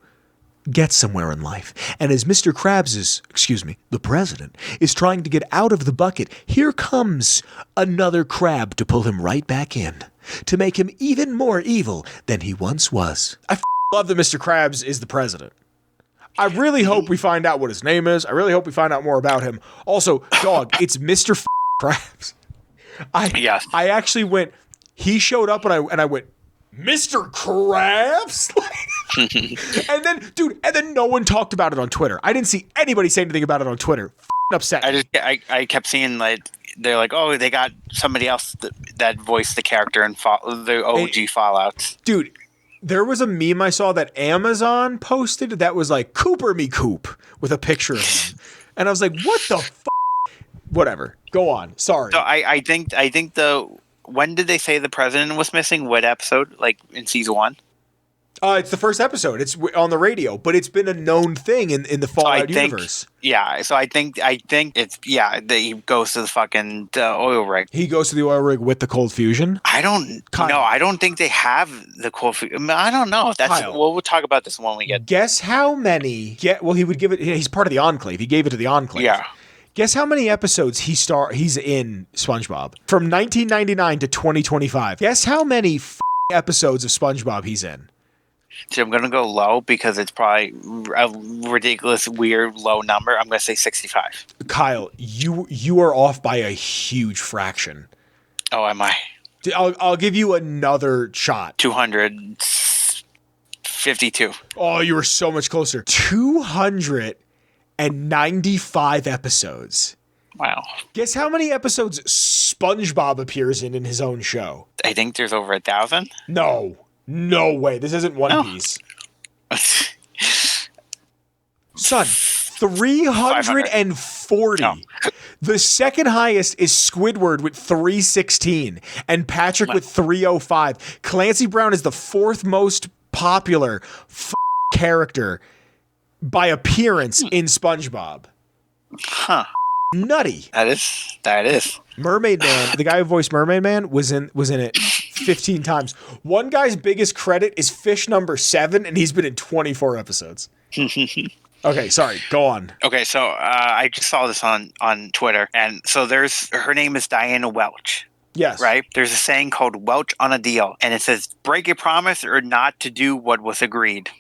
get somewhere in life. And as Mr. Krabs the president, is trying to get out of the bucket, here comes another crab to pull him right back in, to make him even more evil than he once was. I love that Mr. Krabs is the president. I really hope we find out what his name is. I really hope we find out more about him. Also, dog, it's Mr. Krabs. I actually went, he showed up and I went, Mr. Krabs? and then no one talked about it on Twitter. I didn't see anybody say anything about it on Twitter. Upset. I kept seeing like they're like, oh, they got somebody else that voiced the character in the OG Fallouts. Dude, there was a meme I saw that Amazon posted that was like Cooper me Coop with a picture of him, and I was like, what the whatever. Go on. Sorry. So I think when did they say the president was missing? What episode? Like in season 1? It's the first episode. It's on the radio, but it's been a known thing in the Fallout universe. Yeah, so I think it's that he goes to the fucking oil rig. He goes to the oil rig with the cold fusion. I don't think they have the cold fusion. I don't know. We'll talk about this when we get. Guess how many? He would give it. He's part of the Enclave. He gave it to the Enclave. Yeah. Guess how many episodes he's in SpongeBob from 1999 to 2025. Guess how many episodes of SpongeBob he's in. So I'm going to go low because it's probably a ridiculous, weird, low number. I'm going to say 65. Kyle, you are off by a huge fraction. Oh, am I? I'll give you another shot. 252. Oh, you were so much closer. 295 episodes. Wow. Guess how many episodes SpongeBob appears in his own show? I think there's over 1,000. No way. This isn't One Piece. Son, 340. No. The second highest is Squidward with 316 and Patrick with 305. Clancy Brown is the fourth most popular character by appearance in SpongeBob. Huh. Nutty. That is. Mermaid Man, the guy who voiced Mermaid Man was in it 15 times. One guy's biggest credit is Fish number 7, and he's been in 24 episodes. Okay, sorry, go on. Okay, so I just saw this on Twitter, and so her name is Diana Welch. Yes. Right? There's a saying called Welch on a deal, and it says, break a promise or not to do what was agreed.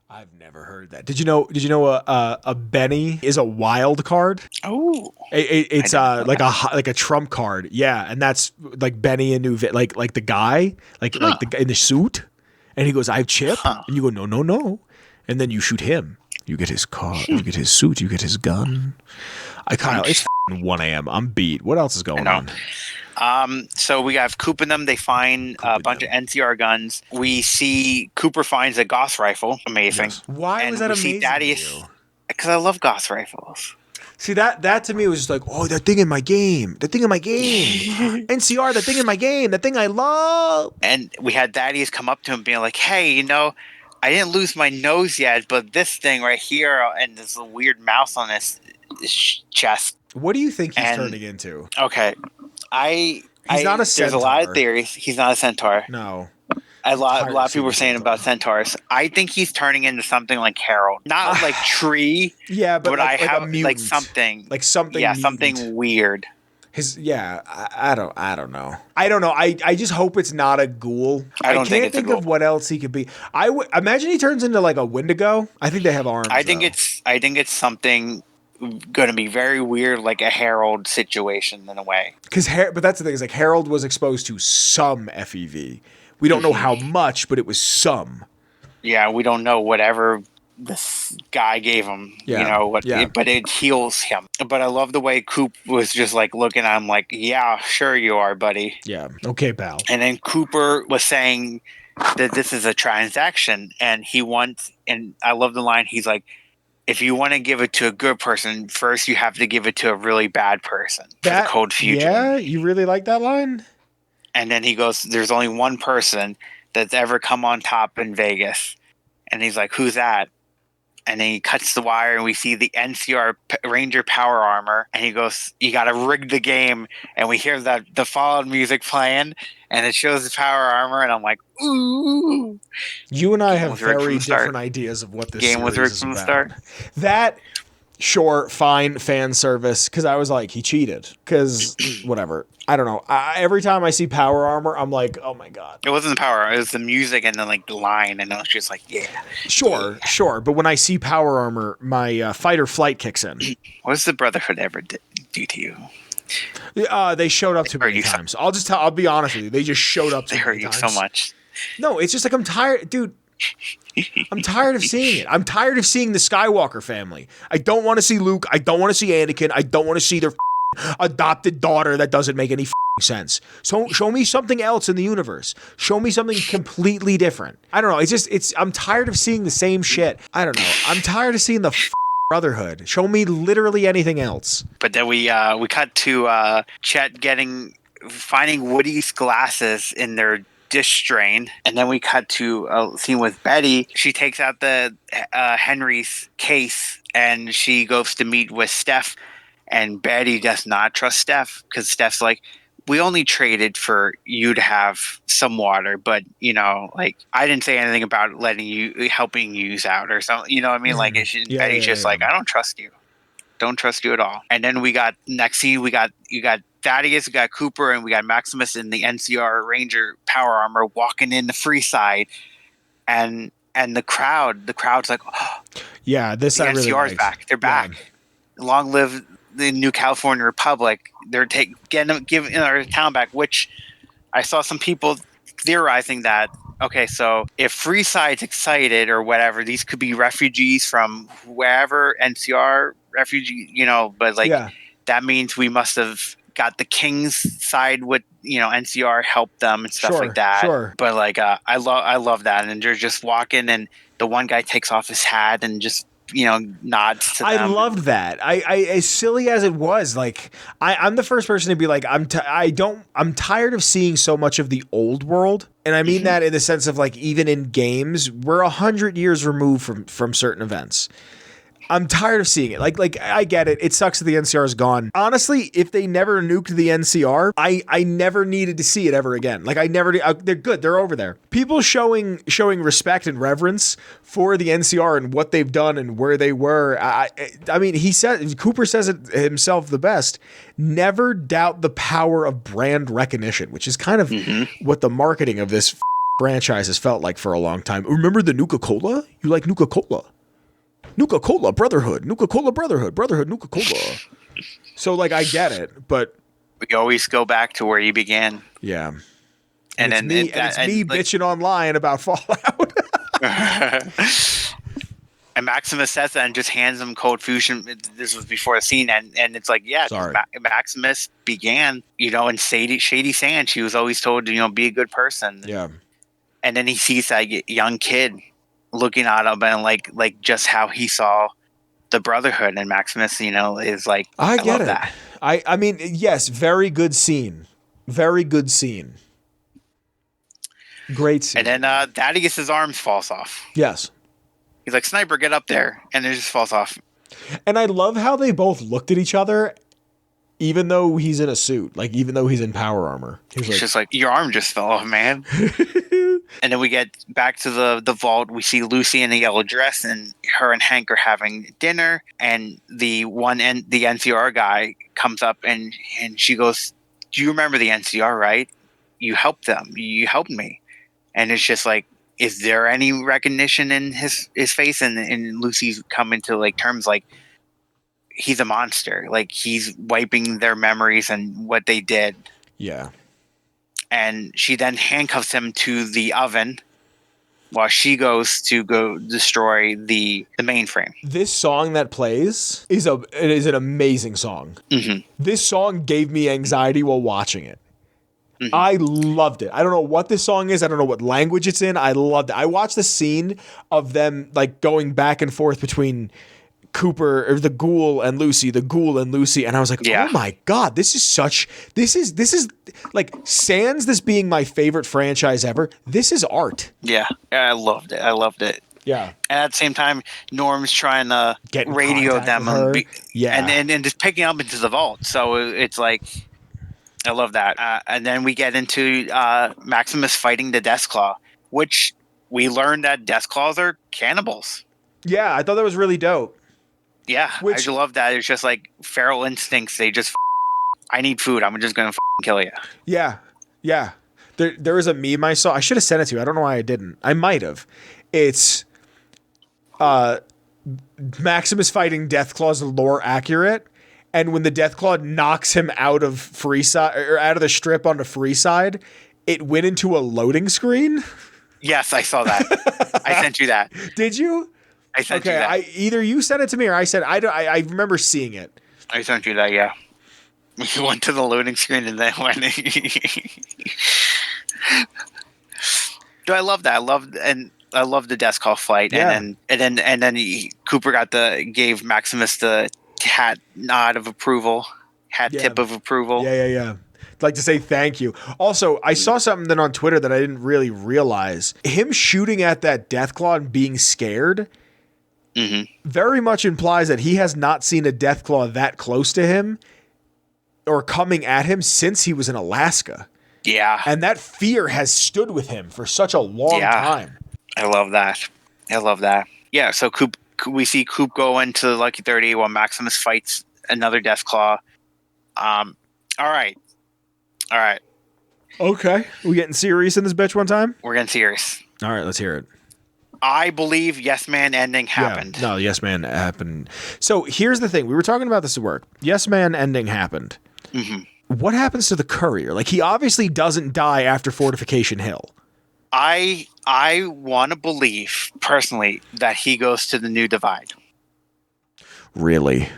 I've never heard that. Did you know a Benny is a wild card? Oh, it's like a trump card. Yeah, and that's like Benny and New like the guy like the guy in the suit, and he goes, "I have Chip," and you go, "No," and then you shoot him. You get his car, you get his suit, you get his gun. Kyle, it's 1 a.m. I'm beat. What else is going on? So we have Coop and them. They find a bunch of NCR guns. We see Cooper finds a Gauss rifle. Amazing. Yes. Why was that amazing? Because I love Gauss rifles. See, that to me was just like, oh, that thing in my game. NCR, that thing in my game. That thing I love. And we had Thaddeus come up to him being like, hey, I didn't lose my nose yet, but this thing right here and this weird mouse on his chest. What do you think he's turning into? Okay. He's not a centaur. There's a lot of theories. He's not a centaur. No. A lot of people were saying about centaurs. I think he's turning into something like Harold. Not like Tree. Yeah, but I have like something. Like something. Yeah, mutant. something weird. I don't know. I don't know. I just hope it's not a ghoul. I can't think of what else he could be. I would imagine he turns into like a Wendigo. I think they have arms. I think it's something going to be very weird, like a Harold situation in a way. But that's the thing, is like Harold was exposed to some FEV. We don't know how much, but it was some. Yeah, we don't know whatever this guy gave him, but it heals him. But I love the way Coop was just like looking at him like, yeah, sure you are, buddy. Yeah. Okay, pal. And then Cooper was saying that this is a transaction, and and I love the line. He's like, if you want to give it to a good person, first you have to give it to a really bad person for the Cold Fusion. Yeah, you really like that line? And then he goes, there's only one person that's ever come on top in Vegas. And he's like, who's that? And then he cuts the wire, and we see the NCR Ranger power armor. And he goes, you got to rig the game. And we hear the Fallout music playing, and it shows the power armor. And I'm like, ooh. You and I have very different ideas of what this game was rigged from the start. That, sure, fine, fan service. Because I was like, he cheated. Because whatever. I don't know. Every time I see power armor, I'm like, oh my god. It wasn't the power. It was the music and then like the line, and I was just like, yeah. Sure. But when I see power armor, my fight or flight kicks in. What does the Brotherhood ever do to you? They showed up too many times. I'll be honest with you. They just showed up too many times. They hurt you so much. No, it's just like I'm tired, dude. I'm tired of seeing it. I'm tired of seeing the Skywalker family. I don't want to see Luke. I don't want to see Anakin. I don't want to see their adopted daughter that doesn't make any sense. So show me something else in the universe. Show me something completely different. I don't know. I'm tired of seeing the same shit. I don't know. I'm tired of seeing the Brotherhood. Show me literally anything else. But then we cut to Chet finding Woody's glasses in their dish drain, and then we cut to a scene with Betty. She takes out the Henry's case, and she goes to meet with Steph. And Betty does not trust Steph, because Steph's like, we only traded for you to have some water, but like I didn't say anything about helping you use out or something. You know what I mean? Like Betty's just like, I don't trust you. Don't trust you at all. And then we got next scene. You got Thaddeus, we got Cooper, and we got Maximus in the NCR Ranger power armor walking in the free side, and the crowd's like, oh, yeah, the NCR's back. They're back. Yeah. Long live the New California Republic. They're giving our town back, which I saw some people theorizing that, okay, so if Freeside's excited or whatever, these could be refugees from wherever, NCR refugee, but that means we must have got the King's side with, NCR helped them and stuff like that. Sure. But I love that. And they're just walking, and the one guy takes off his hat and just nods to them. I loved that. I as silly as it was, like I'm the first person to be like, I'm tired of seeing so much of the old world, and I mean that in the sense of like, even in games, we're 100 years removed from certain events. I'm tired of seeing it. Like I get it. It sucks that the NCR is gone. Honestly, if they never nuked the NCR, I never needed to see it ever again. Like they're good. They're over there. People showing respect and reverence for the NCR and what they've done and where they were. I mean, Cooper says it himself the best. Never doubt the power of brand recognition, which is kind of what the marketing of this franchise has felt like for a long time. Remember the Nuka-Cola? You like Nuka-Cola? Nuka-Cola Brotherhood, Nuka-Cola Brotherhood, Nuka-Cola. So like, I get it, but we always go back to where you began. Yeah, and it's me bitching online about Fallout. And Maximus says that and just hands him Cold Fusion. This was before the scene, and it's like, yeah, Maximus began, in Shady Sand. She was always told to, be a good person. Yeah, and then he sees that young kid looking at him, and like just how he saw the Brotherhood, and Maximus, is like, I get love it. That. I mean, yes, very good scene. Great scene. And then Thaddeus' arms falls off. Yes. He's like, Sniper, get up there, and it just falls off. And I love how they both looked at each other, even though he's in a suit, like even though he's in power armor. He's just like, your arm just fell off, man. And then we get back to the vault. We see Lucy in a yellow dress, and her and Hank are having dinner. And the NCR guy comes up, and she goes, do you remember the NCR, right? You helped them. You helped me. And it's just like, is there any recognition in his face? And Lucy's coming to like terms like, he's a monster. Like, he's wiping their memories and what they did. Yeah. And she then handcuffs him to the oven while she goes to go destroy the mainframe. This song that plays is an amazing song. Mm-hmm. This song gave me anxiety while watching it. Mm-hmm. I loved it. I don't know what this song is. I don't know what language it's in. I loved it. I watched the scene of them like going back and forth between Cooper or the ghoul and Lucy, and I was like, oh my God, this is like, sans this being my favorite franchise ever, this is art. Yeah, I loved it. Yeah. And at the same time, Norm's trying to Get in radio contact them with her. and just picking up into the vault. So it's like, I love that. And then we get into Maximus fighting the Deathclaw, which we learned that Deathclaws are cannibals. Yeah, I thought that was really dope. Yeah, I just love that. It's just like feral instincts. They just, I need food. I'm just going to kill you. Yeah, yeah. There was a meme I saw. I should have sent it to you. I don't know why I didn't. I might have. It's Maximus fighting Deathclaw's lore accurate, and when the Deathclaw knocks him out of Freeside or out of the strip onto Freeside, it went into a loading screen. Yes, I saw that. I sent you that. Did you? I sent you that. Either you sent it to me or I said I remember seeing it. I sent you that. Yeah. We went to the loading screen and then went. Do I love that? I love the Deathclaw fight, Yeah. and then Cooper gave Maximus the hat nod of approval, tip of approval. Yeah. I'd like to say thank you. Also, I saw something then on Twitter that I didn't really realize. Him shooting at that Deathclaw and being scared very much implies that he has not seen a Deathclaw that close to him or coming at him since he was in Alaska. Yeah. And that fear has stood with him for such a long time. I love that. Yeah, so we see Coop go into Lucky 30 while Maximus fights another Deathclaw. All right. Okay. We getting serious in this bitch one time? We're getting serious. All right, let's hear it. I believe Yes Man ending happened. Yeah, no, Yes Man happened. So here's the thing. We were talking about this at work. Yes Man ending happened. Mm-hmm. What happens to the courier? Like, he obviously doesn't die after Fortification Hill. I want to believe, personally, that he goes to the New Divide. Really?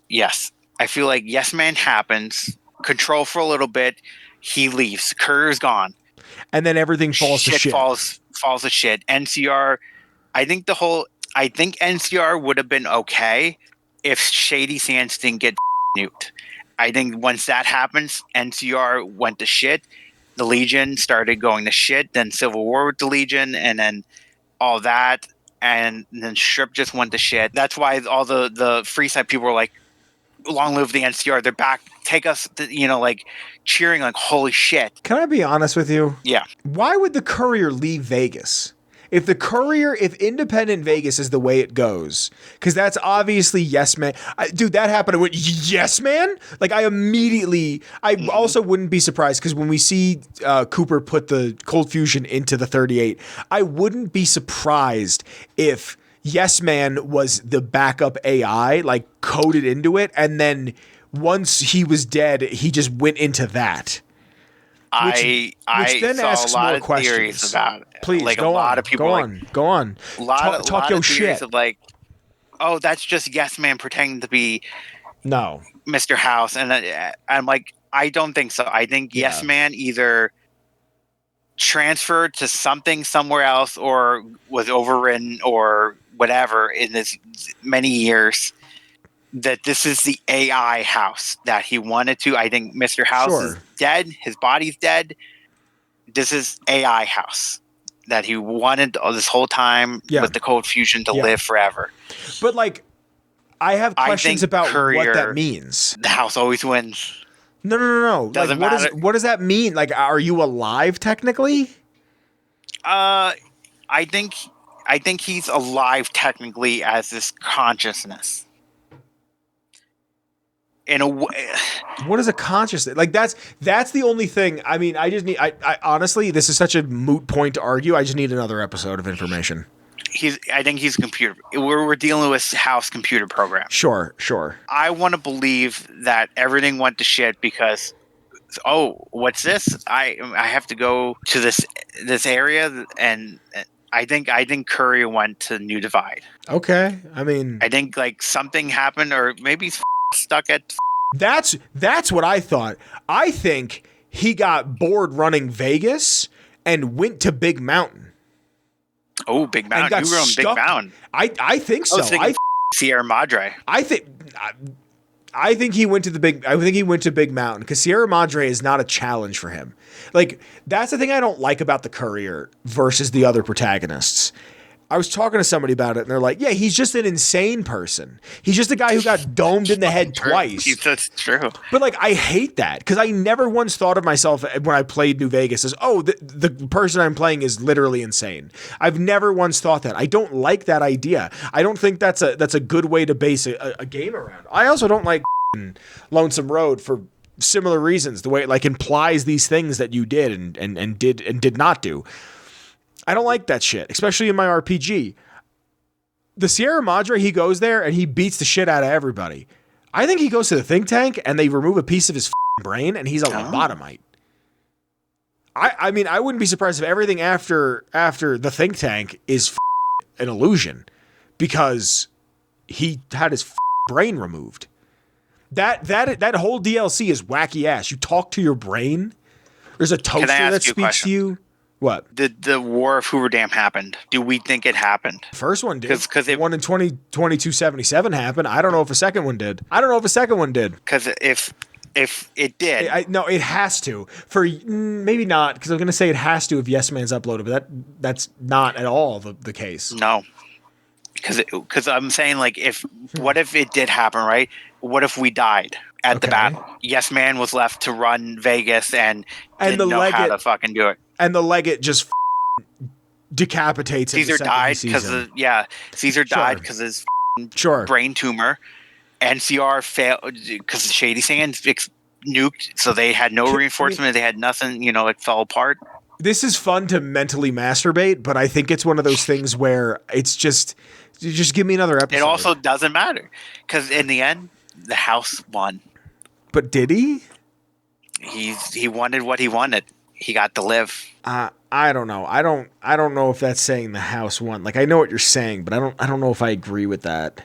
Yes. I feel like Yes Man happens, control for a little bit, he leaves. Courier's gone. And then everything falls to shit. Falls to shit. NCR, I think NCR would have been okay if Shady Sands didn't get nuked. I think once that happens, NCR went to shit. The Legion started going to shit. Then Civil War with the Legion, and then all that, and then Strip just went to shit. That's why all the Freeside people were like, "Long live the NCR! They're back. Take us!" Like cheering, like holy shit. Can I be honest with you? Yeah. Why would the courier leave Vegas? If independent Vegas is the way it goes, because that's obviously Yes Man. Dude, that happened with Yes Man? Like, I also wouldn't be surprised, because when we see Cooper put the Cold Fusion into the 38, I wouldn't be surprised if Yes Man was the backup AI, like, coded into it, and then once he was dead, he just went into that. Which then saw asks a lot more of questions. theories about it. Please, like go a lot on, of people go on. A lot Talk your of theories shit. of like, oh, that's just Yes Man pretending to be No. Mr. House, and I'm like, I don't think so. I think Yes Man either transferred to something somewhere else or was overridden or whatever in this many years. That this is the AI house that he wanted to. I think Mr. House is dead. His body's dead. This is AI house that he wanted this whole time with the Cold Fusion to live forever. But, like, I have questions about Courier, what that means. The house always wins. No. Doesn't like, matter. What does that mean? Like, are you alive technically? I think he's alive technically as this consciousness. In a way, what is a consciousness? Like, that's the only thing. I mean, I honestly, this is such a moot point to argue. I just need another episode of information. I think he's a computer. We're dealing with house computer program. Sure. I want to believe that everything went to shit because, what's this? I have to go to this area, and I think Curry went to New Divide. Okay. I mean, I think like something happened, or maybe he's stuck at. that's what I thought. I think he got bored running Vegas and went to Big Mountain. Oh, Big Mountain! You were on Big Mountain. I think so. Sierra Madre. I think he went to Big Mountain because Sierra Madre is not a challenge for him. Like, that's the thing I don't like about the Courier versus the other protagonists. I was talking to somebody about it, and they're like, yeah, he's just an insane person. He's just a guy who got domed in the head twice. That's true. But, like, I hate that because I never once thought of myself when I played New Vegas as, the person I'm playing is literally insane. I've never once thought that. I don't like that idea. I don't think that's a good way to base a game around. I also don't like Lonesome Road for similar reasons, the way it, like, implies these things that you did and did not do. I don't like that shit, especially in my RPG. The Sierra Madre, he goes there and he beats the shit out of everybody. I think he goes to the think tank and they remove a piece of his brain and he's a lobotomite. I mean, I wouldn't be surprised if everything after the think tank is an illusion because he had his brain removed. That whole DLC is wacky ass. You talk to your brain. There's a toaster that speaks to you. What? Did the War of Hoover Dam happened? Do we think it happened? First one did. Because the one in 2277 happened. I don't know if a second one did. Because if it did, no, it has to. For maybe not, because I'm going to say it has to if Yes Man's uploaded, but that's not at all the case. No, because I'm saying like what if it did happen, right? What if we died at the battle? Yes Man was left to run Vegas and didn't know how to fucking do it. And the legate just decapitates him. Caesar died because Caesar died because his brain tumor. NCR failed because Shady Sands nuked, so they had no reinforcement. They had nothing. It fell apart. This is fun to mentally masturbate, but I think it's one of those things where it's just give me another episode. It also doesn't matter because in the end, the house won. But did he? He wanted what he wanted. He got to live. I don't know. I don't know if that's saying the house won. Like, I know what you're saying, but I don't know if I agree with that.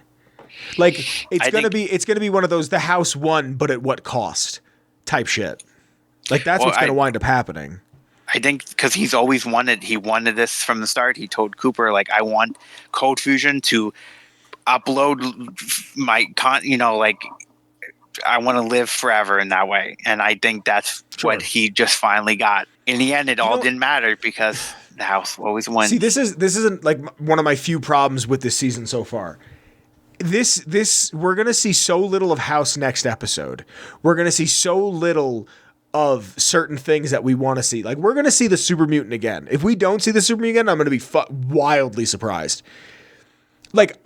Like, it's gonna be one of those the house won, but at what cost type shit. Like, that's what's gonna wind up happening. I think because he wanted this from the start. He told Cooper, like, I want Cold Fusion to upload my I want to live forever in that way. And I think that's what he just finally got. In the end, it all didn't matter because the house always won. See, this isn't like one of my few problems with this season so far. We're going to see so little of House next episode. We're going to see so little of certain things that we want to see. Like, we're going to see the Super Mutant again. If we don't see the Super Mutant again, I'm going to be wildly surprised. Like,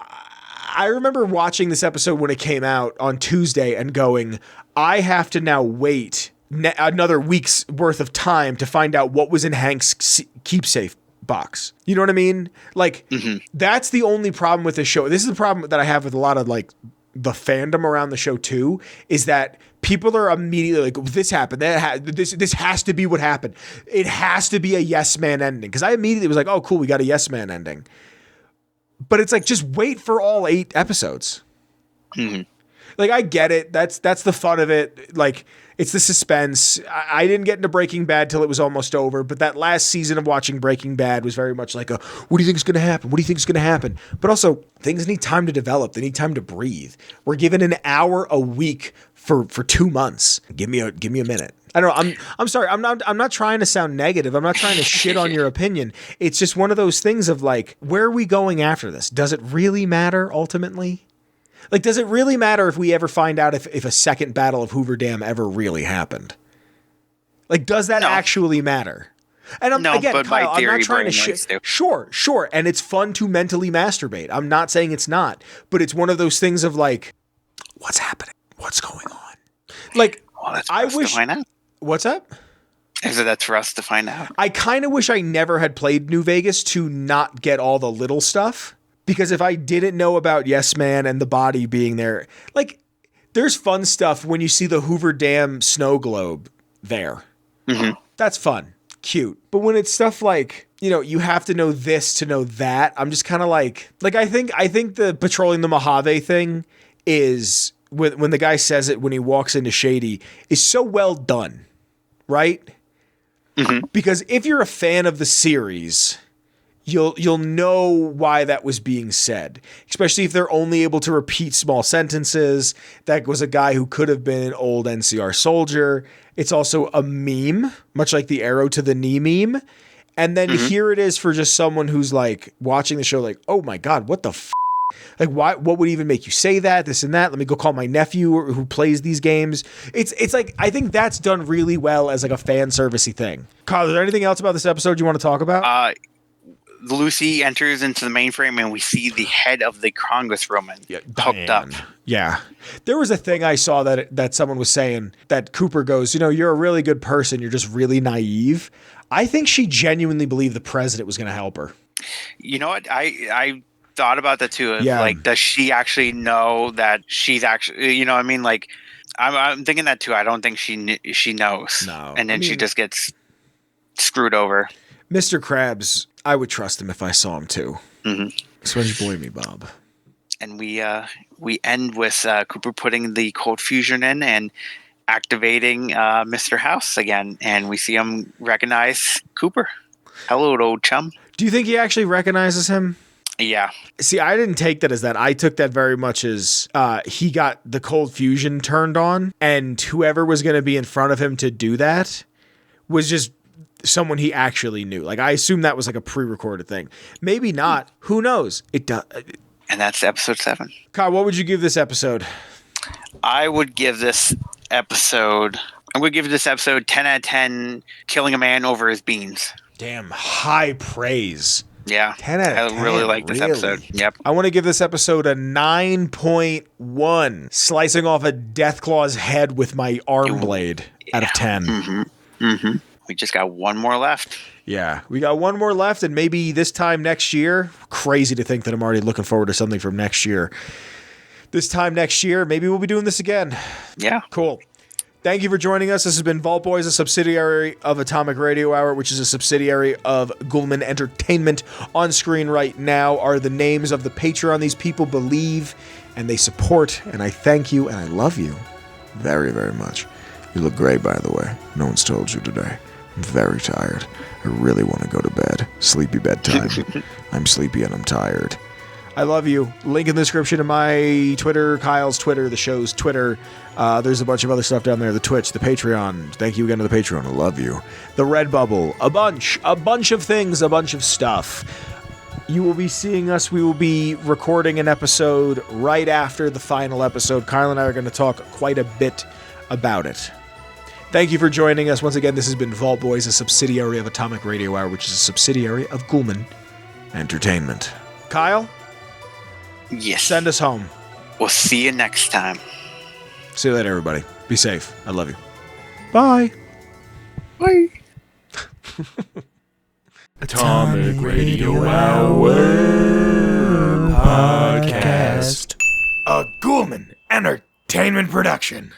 I remember watching this episode when it came out on Tuesday and going, I have to now wait another week's worth of time to find out what was in Hank's keepsafe box. You know what I mean? Like, That's the only problem with this show. This is the problem that I have with a lot of like the fandom around the show too, is that people are immediately like, this happened. This has to be what happened. It has to be a Yes Man ending. Because I immediately was like, oh, cool, we got a Yes Man ending. But it's like, just wait for all 8 episodes. Like, I get it. That's the fun of it. Like, it's the suspense. I didn't get into Breaking Bad till it was almost over, but that last season of watching Breaking Bad was very much like what do you think is going to happen? What do you think is going to happen? But also, things need time to develop. They need time to breathe. We're given an hour a week for 2 months. Give me a minute. I don't know. I'm sorry. I'm not trying to sound negative. I'm not trying to shit on your opinion. It's just one of those things of like, where are we going after this? Does it really matter ultimately? Like, does it really matter if we ever find out if a second Battle of Hoover Dam ever really happened? Like, does that actually matter? And I'm not trying to Sure. And it's fun to mentally masturbate. I'm not saying it's not, but it's one of those things of like, what's happening? What's going on? Like, I wish. What's up? So that's for us to find out. I kind of wish I never had played New Vegas to not get all the little stuff. Because if I didn't know about Yes Man and the body being there, like, there's fun stuff when you see the Hoover Dam snow globe there. Mm-hmm. That's fun. Cute. But when it's stuff like, you know, you have to know this to know that, I'm just kind of like I think the patrolling the Mojave thing is, when the guy says it when he walks into Shady, is so well done, right? Mm-hmm. Because if you're a fan of the series, you'll know why that was being said, especially if they're only able to repeat small sentences. That was a guy who could have been an old NCR soldier. It's also a meme, much like the arrow to the knee meme. And then here it is for just someone who's like watching the show like, oh my God, what the f***? Like, why? What would even make you say that? This and that. Let me go call my nephew who plays these games. It's like, I think that's done really well as like a fan servicey thing. Kyle, is there anything else about this episode you want to talk about? Lucy enters into the mainframe and we see the head of the congresswoman hooked up. Yeah. There was a thing I saw that someone was saying that Cooper goes, you know, you're a really good person. You're just really naive. I think she genuinely believed the president was going to help her. You know what? I thought about that too. Yeah. Like, does she actually know that she's actually, you know what I mean? Like, I'm thinking that too. I don't think she knows. No. And then she just gets screwed over. Mr. Krabs, I would trust him if I saw him too. Mm-hmm. Sponge boy me, Bob. And we end with Cooper putting the cold fusion in and activating Mr. House again. And we see him recognize Cooper. Hello, old chum. Do you think he actually recognizes him? Yeah. See, I didn't take that as that. I took that very much as he got the cold fusion turned on, and whoever was going to be in front of him to do that was just someone he actually knew. Like, I assume that was like a pre-recorded thing. Maybe not. Who knows? It does. And that's episode 7. Kyle, what would you give this episode? I would give this episode 10 out of 10 killing a man over his beans. Damn, high praise. Yeah. 10 out of 10. I really like this episode. Yep. I want to give this episode a 9.1. Slicing off a Deathclaw's head with my arm blade out of 10. Mm-hmm. Mm-hmm. We just got one more left. Yeah, we got one more left, and maybe this time next year. Crazy to think that I'm already looking forward to something from next year. This time next year, maybe we'll be doing this again. Yeah. Cool. Thank you for joining us. This has been Vault Boys, a subsidiary of Atomic Radio Hour, which is a subsidiary of Gulman Entertainment. On screen right now are the names of the Patreon these people believe and they support, and I thank you and I love you very, very much. You look great, by the way. No one's told you today. I'm very tired. I really want to go to bed. Sleepy bedtime. I'm sleepy and I'm tired. I love you. Link in the description to my Twitter, Kyle's Twitter, the show's Twitter. There's a bunch of other stuff down there. The Twitch, the Patreon. Thank you again to the Patreon. I love you. The Redbubble. A bunch of things, a bunch of stuff. You will be seeing us. We will be recording an episode right after the final episode. Kyle and I are going to talk quite a bit about it. Thank you for joining us. Once again, this has been Vault Boys, a subsidiary of Atomic Radio Hour, which is a subsidiary of Gulman Entertainment. Kyle? Yes. Send us home. We'll see you next time. See you later, everybody. Be safe. I love you. Bye. Bye. Atomic Radio Hour Podcast. A Gulman Entertainment production.